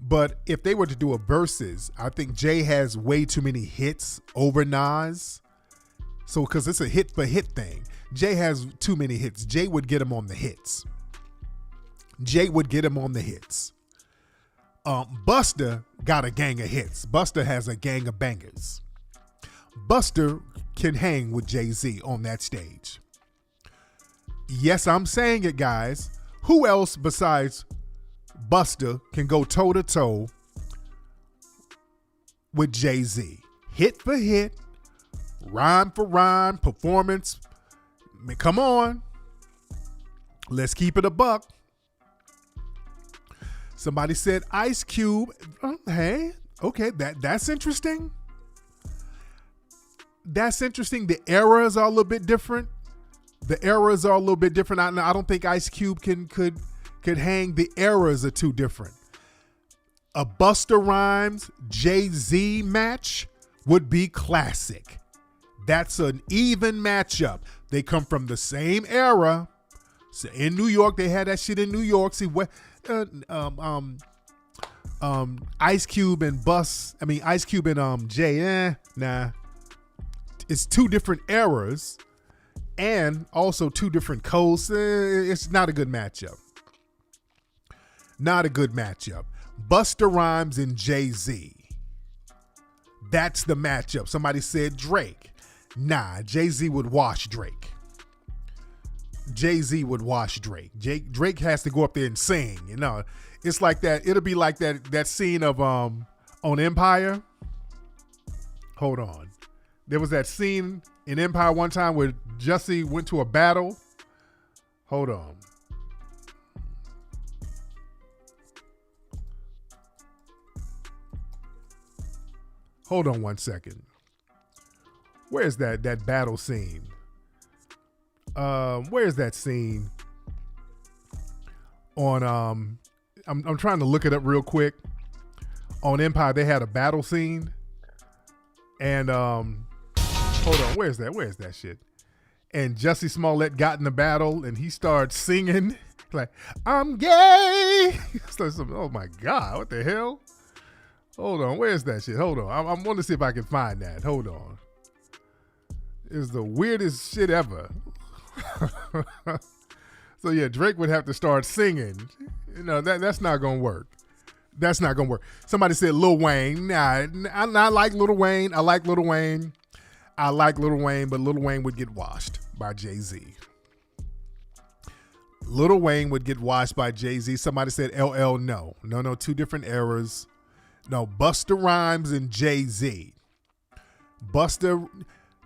But if they were to do a versus, I think Jay has way too many hits over Nas. So, because it's a hit for hit thing. Jay has too many hits. Jay would get him on the hits. Busta got a gang of hits. Busta has a gang of bangers. Busta can hang with Jay-Z on that stage. Yes, I'm saying it, guys. Who else besides Busta can go toe-to-toe with Jay-Z? Hit for hit, rhyme for rhyme, performance. I mean, come on. Let's keep it a buck. Somebody said Ice Cube. Hey, okay, that's interesting. That's interesting. The eras are a little bit different. I don't think Ice Cube could hang. The eras are too different. A Busta Rhymes Jay-Z match would be classic. That's an even matchup. They come from the same era. So in New York, they had that shit in New York. See what Ice Cube and Jay, nah. It's two different eras and also two different coasts. It's not a good matchup. Busta Rhymes and Jay-Z. That's the matchup. Somebody said Drake. Nah, Jay-Z would wash Drake. Drake has to go up there and sing. You know, it's like that. It'll be like that scene of on Empire. Hold on. There was that scene in Empire one time where Jesse went to a battle. Hold on. Hold on one second. Where's that battle scene? Where's that scene? On I'm trying to look it up real quick. On Empire, they had a battle scene. And hold on, where's that shit? And Jussie Smollett got in the battle and he started singing like, I'm gay. Oh my God, what the hell? Hold on, where's that shit? Hold on, I want to see if I can find that. Hold on. It's the weirdest shit ever. So yeah, Drake would have to start singing. You know, that's not gonna work. Somebody said Lil Wayne. Nah, I like Lil Wayne. I like Lil Wayne, but Lil Wayne would get washed by Jay-Z. Somebody said LL. No, two different eras. No, Busta Rhymes and Jay-Z.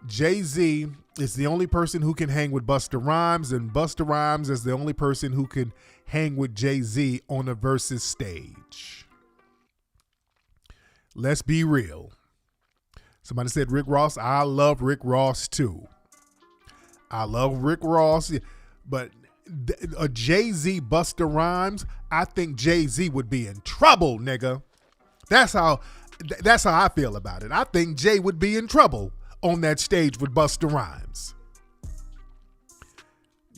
Jay-Z is the only person who can hang with Busta Rhymes, and Busta Rhymes is the only person who can hang with Jay-Z on a versus stage. Let's be real. Somebody said Rick Ross. I love Rick Ross too. But a Jay-Z Busta Rhymes, I think Jay-Z would be in trouble, nigga. That's how I feel about it. I think Jay would be in trouble on that stage with Busta Rhymes.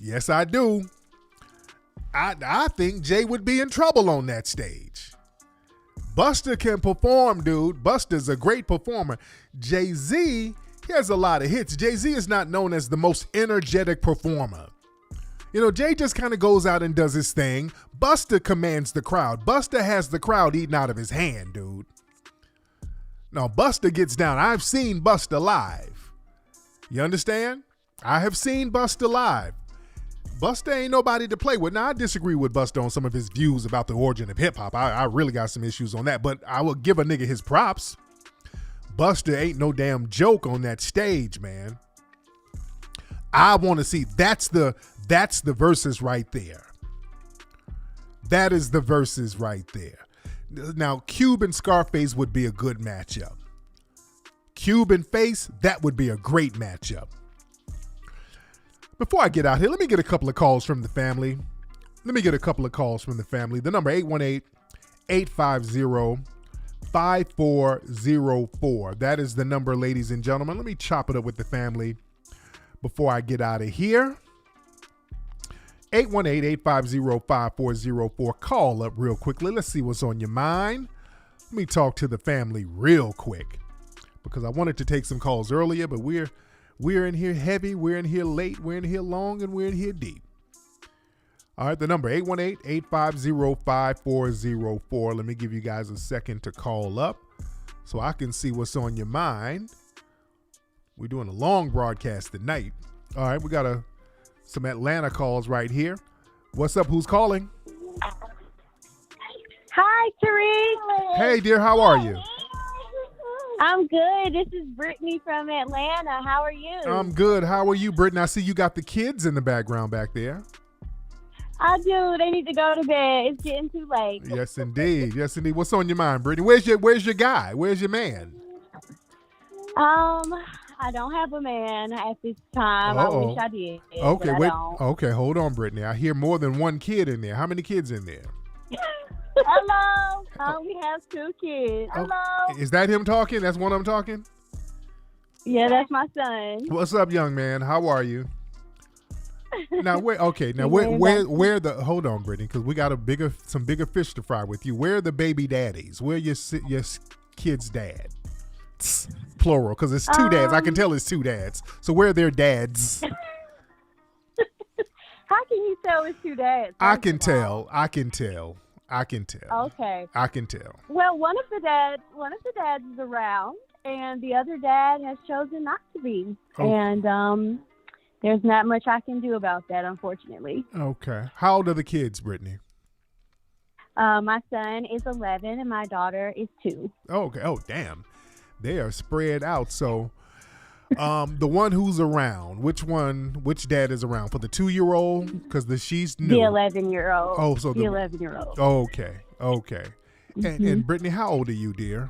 Yes, I do. I think Jay would be in trouble on that stage. Busta can perform, dude. Busta's a great performer. Jay-Z, he has a lot of hits. Jay-Z is not known as the most energetic performer. You know, Jay just kind of goes out and does his thing. Busta commands the crowd. Busta has the crowd eating out of his hand, dude. No, Busta gets down. I've seen Busta live. You understand? I have seen Busta live. Busta ain't nobody to play with. Now, I disagree with Busta on some of his views about the origin of hip-hop. I really got some issues on that, but I will give a nigga his props. Busta ain't no damn joke on that stage, man. I want to see. That's the versus right there. That is the versus right there. Now, Cube and Scarface would be a good matchup. Cube and Face, that would be a great matchup. Before I get out here, let me get a couple of calls from the family. The number 818-850-5404. That is the number, ladies and gentlemen. Let me chop it up with the family before I get out of here. 818-850-5404. Call up real quickly. Let's see what's on your mind. Let me talk to the family real quick because I wanted to take some calls earlier, but we're in here heavy, we're in here late, we're in here long, and we're in here deep. All right, the number 818-850-5404. Let me give you guys a second to call up so I can see what's on your mind. We're doing a long broadcast tonight. All right, we got some Atlanta calls right here. What's up? Who's calling? Hi, Tariq. Hey, dear. How are you? I'm good. This is Brittany from Atlanta. How are you? I'm good. How are you, Brittany? I see you got the kids in the background back there. I do. They need to go to bed. It's getting too late. Yes, indeed. Yes, indeed. What's on your mind, Brittany? Where's your guy? Where's your man? I don't have a man at this time. I wish I did. Okay, wait. Don't. Okay, hold on, Brittany. I hear more than one kid in there. How many kids in there? Hello. We have 2 kids. Hello. Is that him talking? That's one of them talking? Yeah, that's my son. What's up, young man? How are you? Now, hold on, Brittany, because we got some bigger fish to fry with you. Where are the baby daddies? Where are your kids' dad? Plural, because it's 2 dads. I can tell it's 2 dads. So where are their dads? How can you tell it's 2 dads? I can tell. Okay. I can tell. Well, one of the dads is around, and the other dad has chosen not to be. Oh. And there's not much I can do about that, unfortunately. Okay. How old are the kids, Brittany? My son is 11, and my daughter is 2. Okay. Oh, damn. They are spread out. So, the one who's around, which dad is around? For the 2-year-old? Because she's new. The 11-year-old. Oh, so the 11-year-old. Okay. Mm-hmm. And Brittany, how old are you, dear?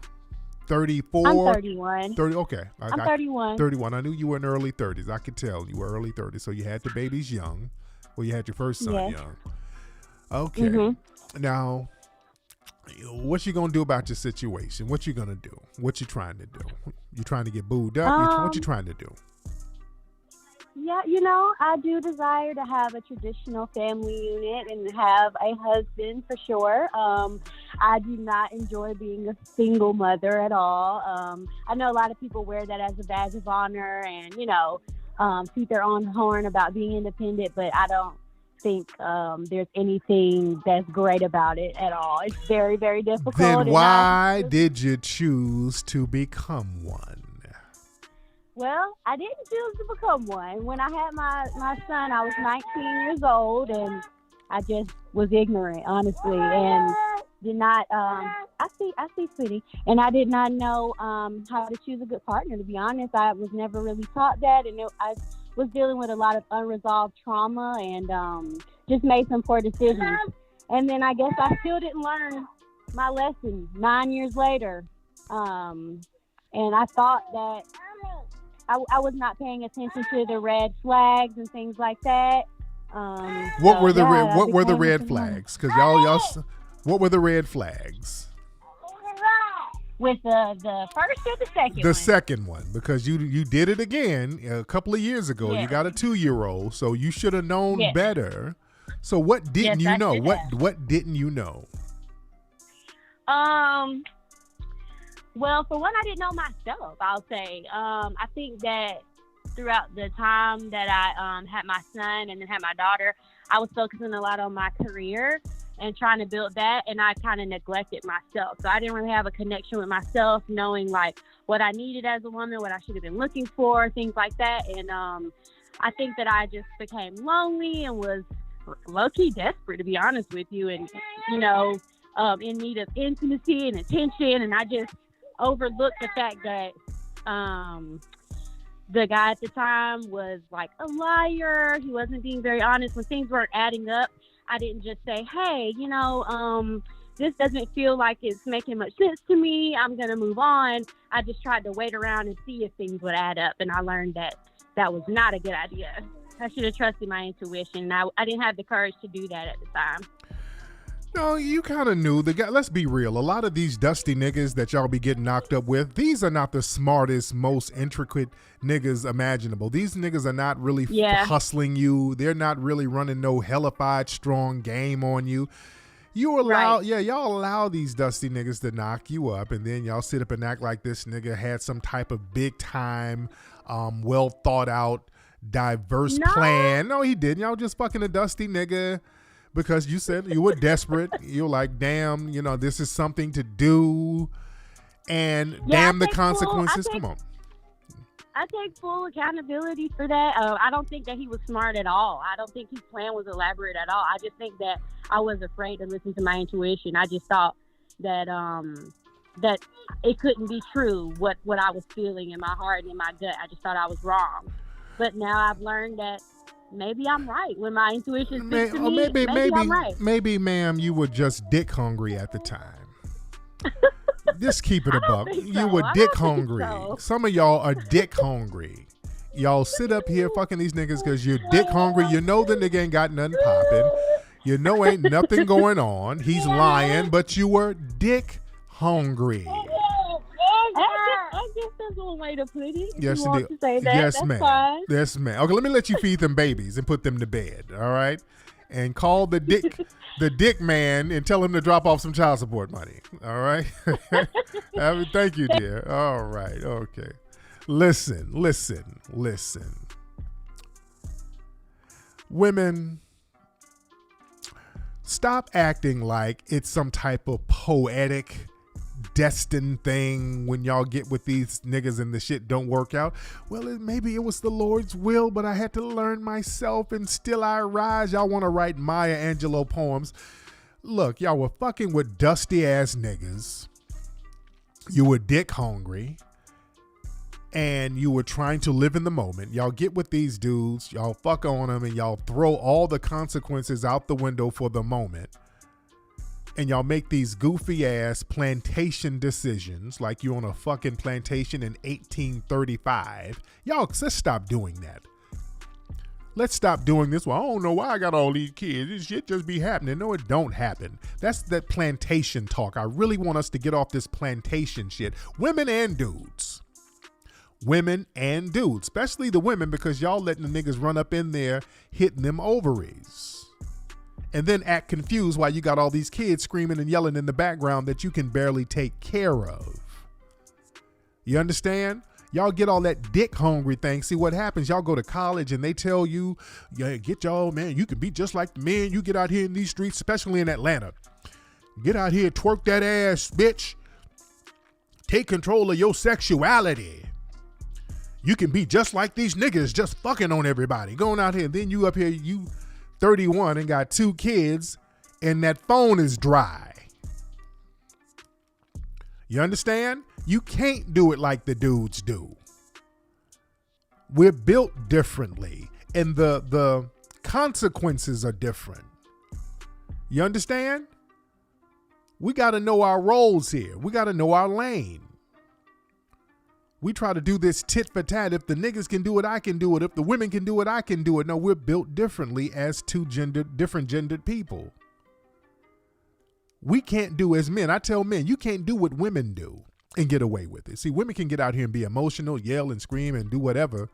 34? I'm 31. 30. Okay. I'm 31. 31. I knew you were in early 30s. I could tell you were early 30s. So you had the babies young. Well, you had your first son young. Okay. Mm-hmm. Now, what you gonna do about your situation? What you gonna do? What you trying to do? You trying to get booed up? What you trying to do? Yeah, I do desire to have a traditional family unit and have a husband for sure. I do not enjoy being a single mother at all. I know a lot of people wear that as a badge of honor and, toot their own horn about being independent, but I don't think there's anything that's great about it at all. It's very, very difficult. Then why did you choose to become one? Well, I didn't choose to become one. When I had my son, I was 19 years old, and I just was ignorant, honestly, and did not. I see, sweetie, and I did not know how to choose a good partner. To be honest, I was never really taught that, and I was dealing with a lot of unresolved trauma, and just made some poor decisions. And then I guess I still didn't learn my lesson 9 years later, and I thought that I was not paying attention to the red flags and things like that. What were the red flags? Because y'all, what were the red flags? With the first or the second one? The second one, because you did it again a couple of years ago. Yeah. You got a 2-year-old, so you should have known better. So what didn't you know? What didn't you know? Well, for one, I didn't know myself, I'll say. I think that throughout the time that I had my son and then had my daughter, I was focusing a lot on my career and trying to build that, and I kind of neglected myself. So I didn't really have a connection with myself, knowing like what I needed as a woman, what I should have been looking for, things like that. And I think that I just became lonely and was low-key desperate, to be honest with you, and in need of intimacy and attention. And I just overlooked the fact that the guy at the time was like a liar. He wasn't being very honest. When things weren't adding up, I didn't just say, hey, this doesn't feel like it's making much sense to me. I'm going to move on. I just tried to wait around and see if things would add up. And I learned that that was not a good idea. I should have trusted my intuition. I didn't have the courage to do that at the time. No, you kind of knew the guy. Let's be real. A lot of these dusty niggas that y'all be getting knocked up with, these are not the smartest, most intricate niggas imaginable. These niggas are not really hustling you. They're not really running no hellified strong game on you. You allow, y'all allow these dusty niggas to knock you up, and then y'all sit up and act like this nigga had some type of big time, well thought out, diverse plan. No, he didn't. Y'all just fucking a dusty nigga. Because you said you were desperate. You're like, damn, this is something to do. And damn the consequences. Come on. I take full accountability for that. I don't think that he was smart at all. I don't think his plan was elaborate at all. I just think that I was afraid to listen to my intuition. I just thought that that it couldn't be true, what I was feeling in my heart and in my gut. I just thought I was wrong. But now I've learned that maybe I'm right. When my intuition speaks to me, maybe I'm right. Maybe, ma'am, you were just dick hungry at the time. Just keep it a buck. You were dick hungry. So. Some of y'all are dick hungry. Y'all sit up here fucking these niggas because you're dick hungry. You know the nigga ain't got nothing popping. You know ain't nothing going on. He's lying, but you were dick hungry. I guess that's one way to put it. Yes, you want to say that, yes, that's ma'am. fine. Yes, ma'am. Okay, let me let you feed them babies and put them to bed. All right, and call the dick man and tell him to drop off some child support money. All right. Thank you, dear. All right. Okay. Listen. Women, stop acting like it's some type of poetic destined thing when y'all get with these niggas and the shit don't work out. Well, maybe it was the Lord's will, but I had to learn myself and still I rise. Y'all want to write Maya Angelou poems. Look, y'all were fucking with dusty ass niggas. You were dick hungry. And you were trying to live in the moment. Y'all get with these dudes, y'all fuck on them, and y'all throw all the consequences out the window for the moment. And y'all make these goofy ass plantation decisions like you're on a fucking plantation in 1835. Y'all, let's stop doing that. Let's stop doing this. Well, I don't know why I got all these kids. This shit just be happening. No, it don't happen. That's that plantation talk. I really want us to get off this plantation shit. Women and dudes. Women and dudes, especially the women, because y'all letting the niggas run up in there hitting them ovaries and then act confused while you got all these kids screaming and yelling in the background that you can barely take care of. You understand? Y'all get all that dick hungry thing. See what happens. Y'all go to college and they tell you, yeah, get y'all, man, you can be just like the men. You get out here in these streets, especially in Atlanta. Get out here, twerk that ass, bitch. Take control of your sexuality. You can be just like these niggas, just fucking on everybody. Going out here, then you up here, you 31 and got 2 kids, and that phone is dry. You understand? You can't do it like the dudes do. We're built differently, and the consequences are different. You understand? We got to know our roles here. We got to know our lane. We try to do this tit for tat. If the niggas can do it, I can do it. If the women can do it, I can do it. No, we're built differently as different gendered people. We can't do as men. I tell men, you can't do what women do and get away with it. See, women can get out here and be emotional, yell and scream and do whatever,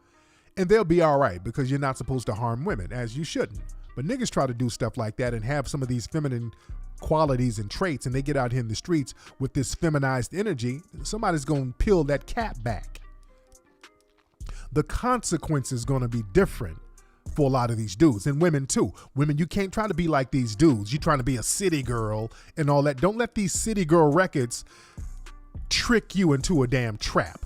and they'll be all right because you're not supposed to harm women, as you shouldn't. But niggas try to do stuff like that and have some of these feminine qualities and traits, and they get out here in the streets with this feminized energy. Somebody's going to peel that cap back. The consequence is going to be different for a lot of these dudes, and women too. Women, you can't try to be like these dudes. You're trying to be a city girl and all that. Don't let these city girl records trick you into a damn trap.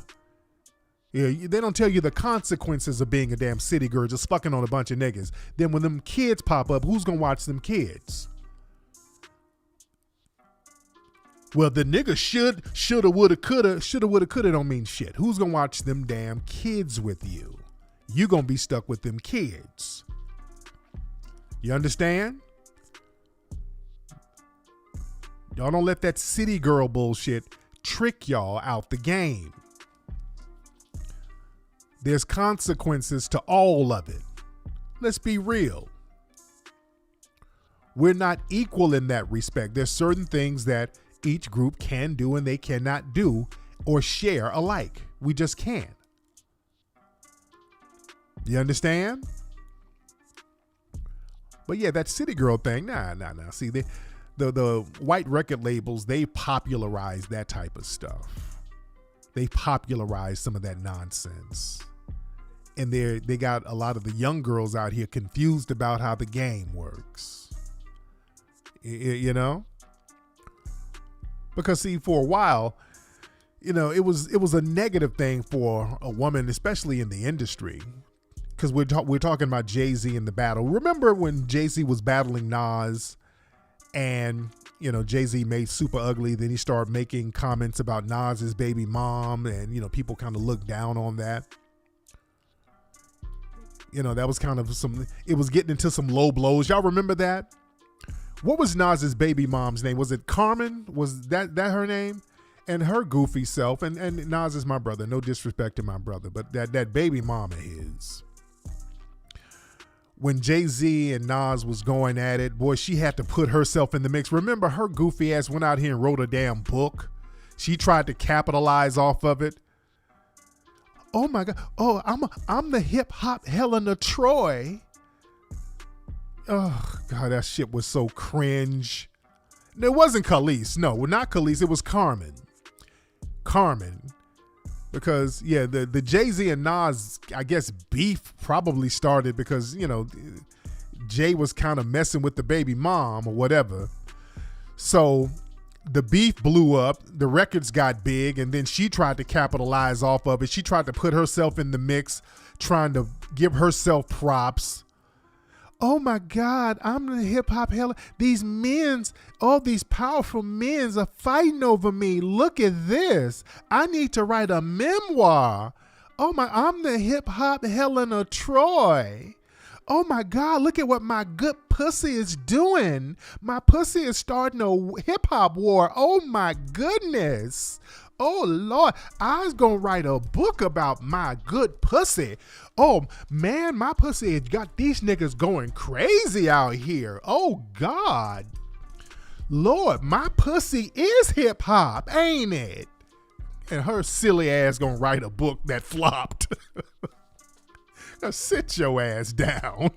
Yeah, they don't tell you the consequences of being a damn city girl, just fucking on a bunch of niggas. Then when them kids pop up, who's gonna watch them kids? Well, the nigga shoulda, woulda, coulda don't mean shit. Who's gonna watch them damn kids with you? You gonna be stuck with them kids. You understand? Y'all don't let that city girl bullshit trick y'all out the game. There's consequences to all of it. Let's be real. We're not equal in that respect. There's certain things that each group can do and they cannot do or share alike. We just can't. You understand? But yeah, that city girl thing, nah. See, the white record labels, they popularized that type of stuff. They popularized some of that nonsense. And they got a lot of the young girls out here confused about how the game works. You know? Because see, for a while, you know, it was a negative thing for a woman, especially in the industry. Because we're talking about Jay-Z in the battle. Remember when Jay-Z was battling Nas and, you know, Jay-Z made Super Ugly. Then he started making comments about Nas's baby mom. And, you know, people kind of looked down on that. You know, that was kind of it was getting into some low blows. Y'all remember that? What was Nas's baby mom's name? Was it Carmen? Was that her name? And her goofy self. And Nas is my brother. No disrespect to my brother. But that baby mama is. When Jay-Z and Nas was going at it, boy, she had to put herself in the mix. Remember, her goofy ass went out here and wrote a damn book. She tried to capitalize off of it. Oh my God. Oh, I'm the hip hop Helena Troy. Oh God, that shit was so cringe. It wasn't Khalees. No, not Khalees. It was Carmen. Because yeah, the Jay-Z and Nas, I guess beef probably started because, you know, Jay was kind of messing with the baby mom or whatever. So the beef blew up, the records got big, and then she tried to capitalize off of it. She tried to put herself in the mix, trying to give herself props. Oh my God, I'm the hip hop hell. These men's, all these powerful men's are fighting over me. Look at this. I need to write a memoir. I'm the hip hop Helena Troy. Oh my God, look at what my good pussy is doing. My pussy is starting a hip hop war. Oh my goodness. Oh Lord, I was gonna write a book about my good pussy. Oh man, my pussy has got these niggas going crazy out here. Oh God. Lord, my pussy is hip hop, ain't it? And her silly ass gonna write a book that flopped. Now sit your ass down.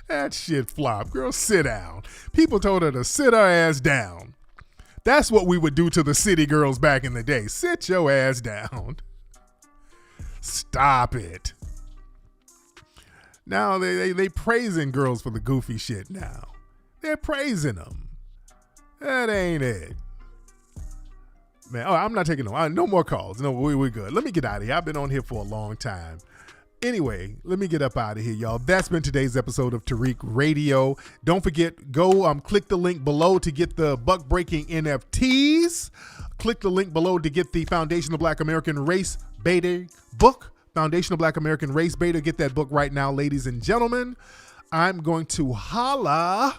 That shit flopped. Girl, sit down. People told her to sit her ass down. That's what we would do to the city girls back in the day. Sit your ass down. Stop it. Now they praising girls for the goofy shit now. They're praising them. That ain't it. Man, I'm not taking no more calls. No, we're good. Let me get out of here. I've been on here for a long time. Anyway, let me get up out of here, y'all. That's been today's episode of Tariq Radio. Don't forget, go click the link below to get the buck breaking NFTs. Click the link below to get the Foundation of Black American Race Beta book. Foundation of Black American Race Beta. Get that book right now, ladies and gentlemen. I'm going to holla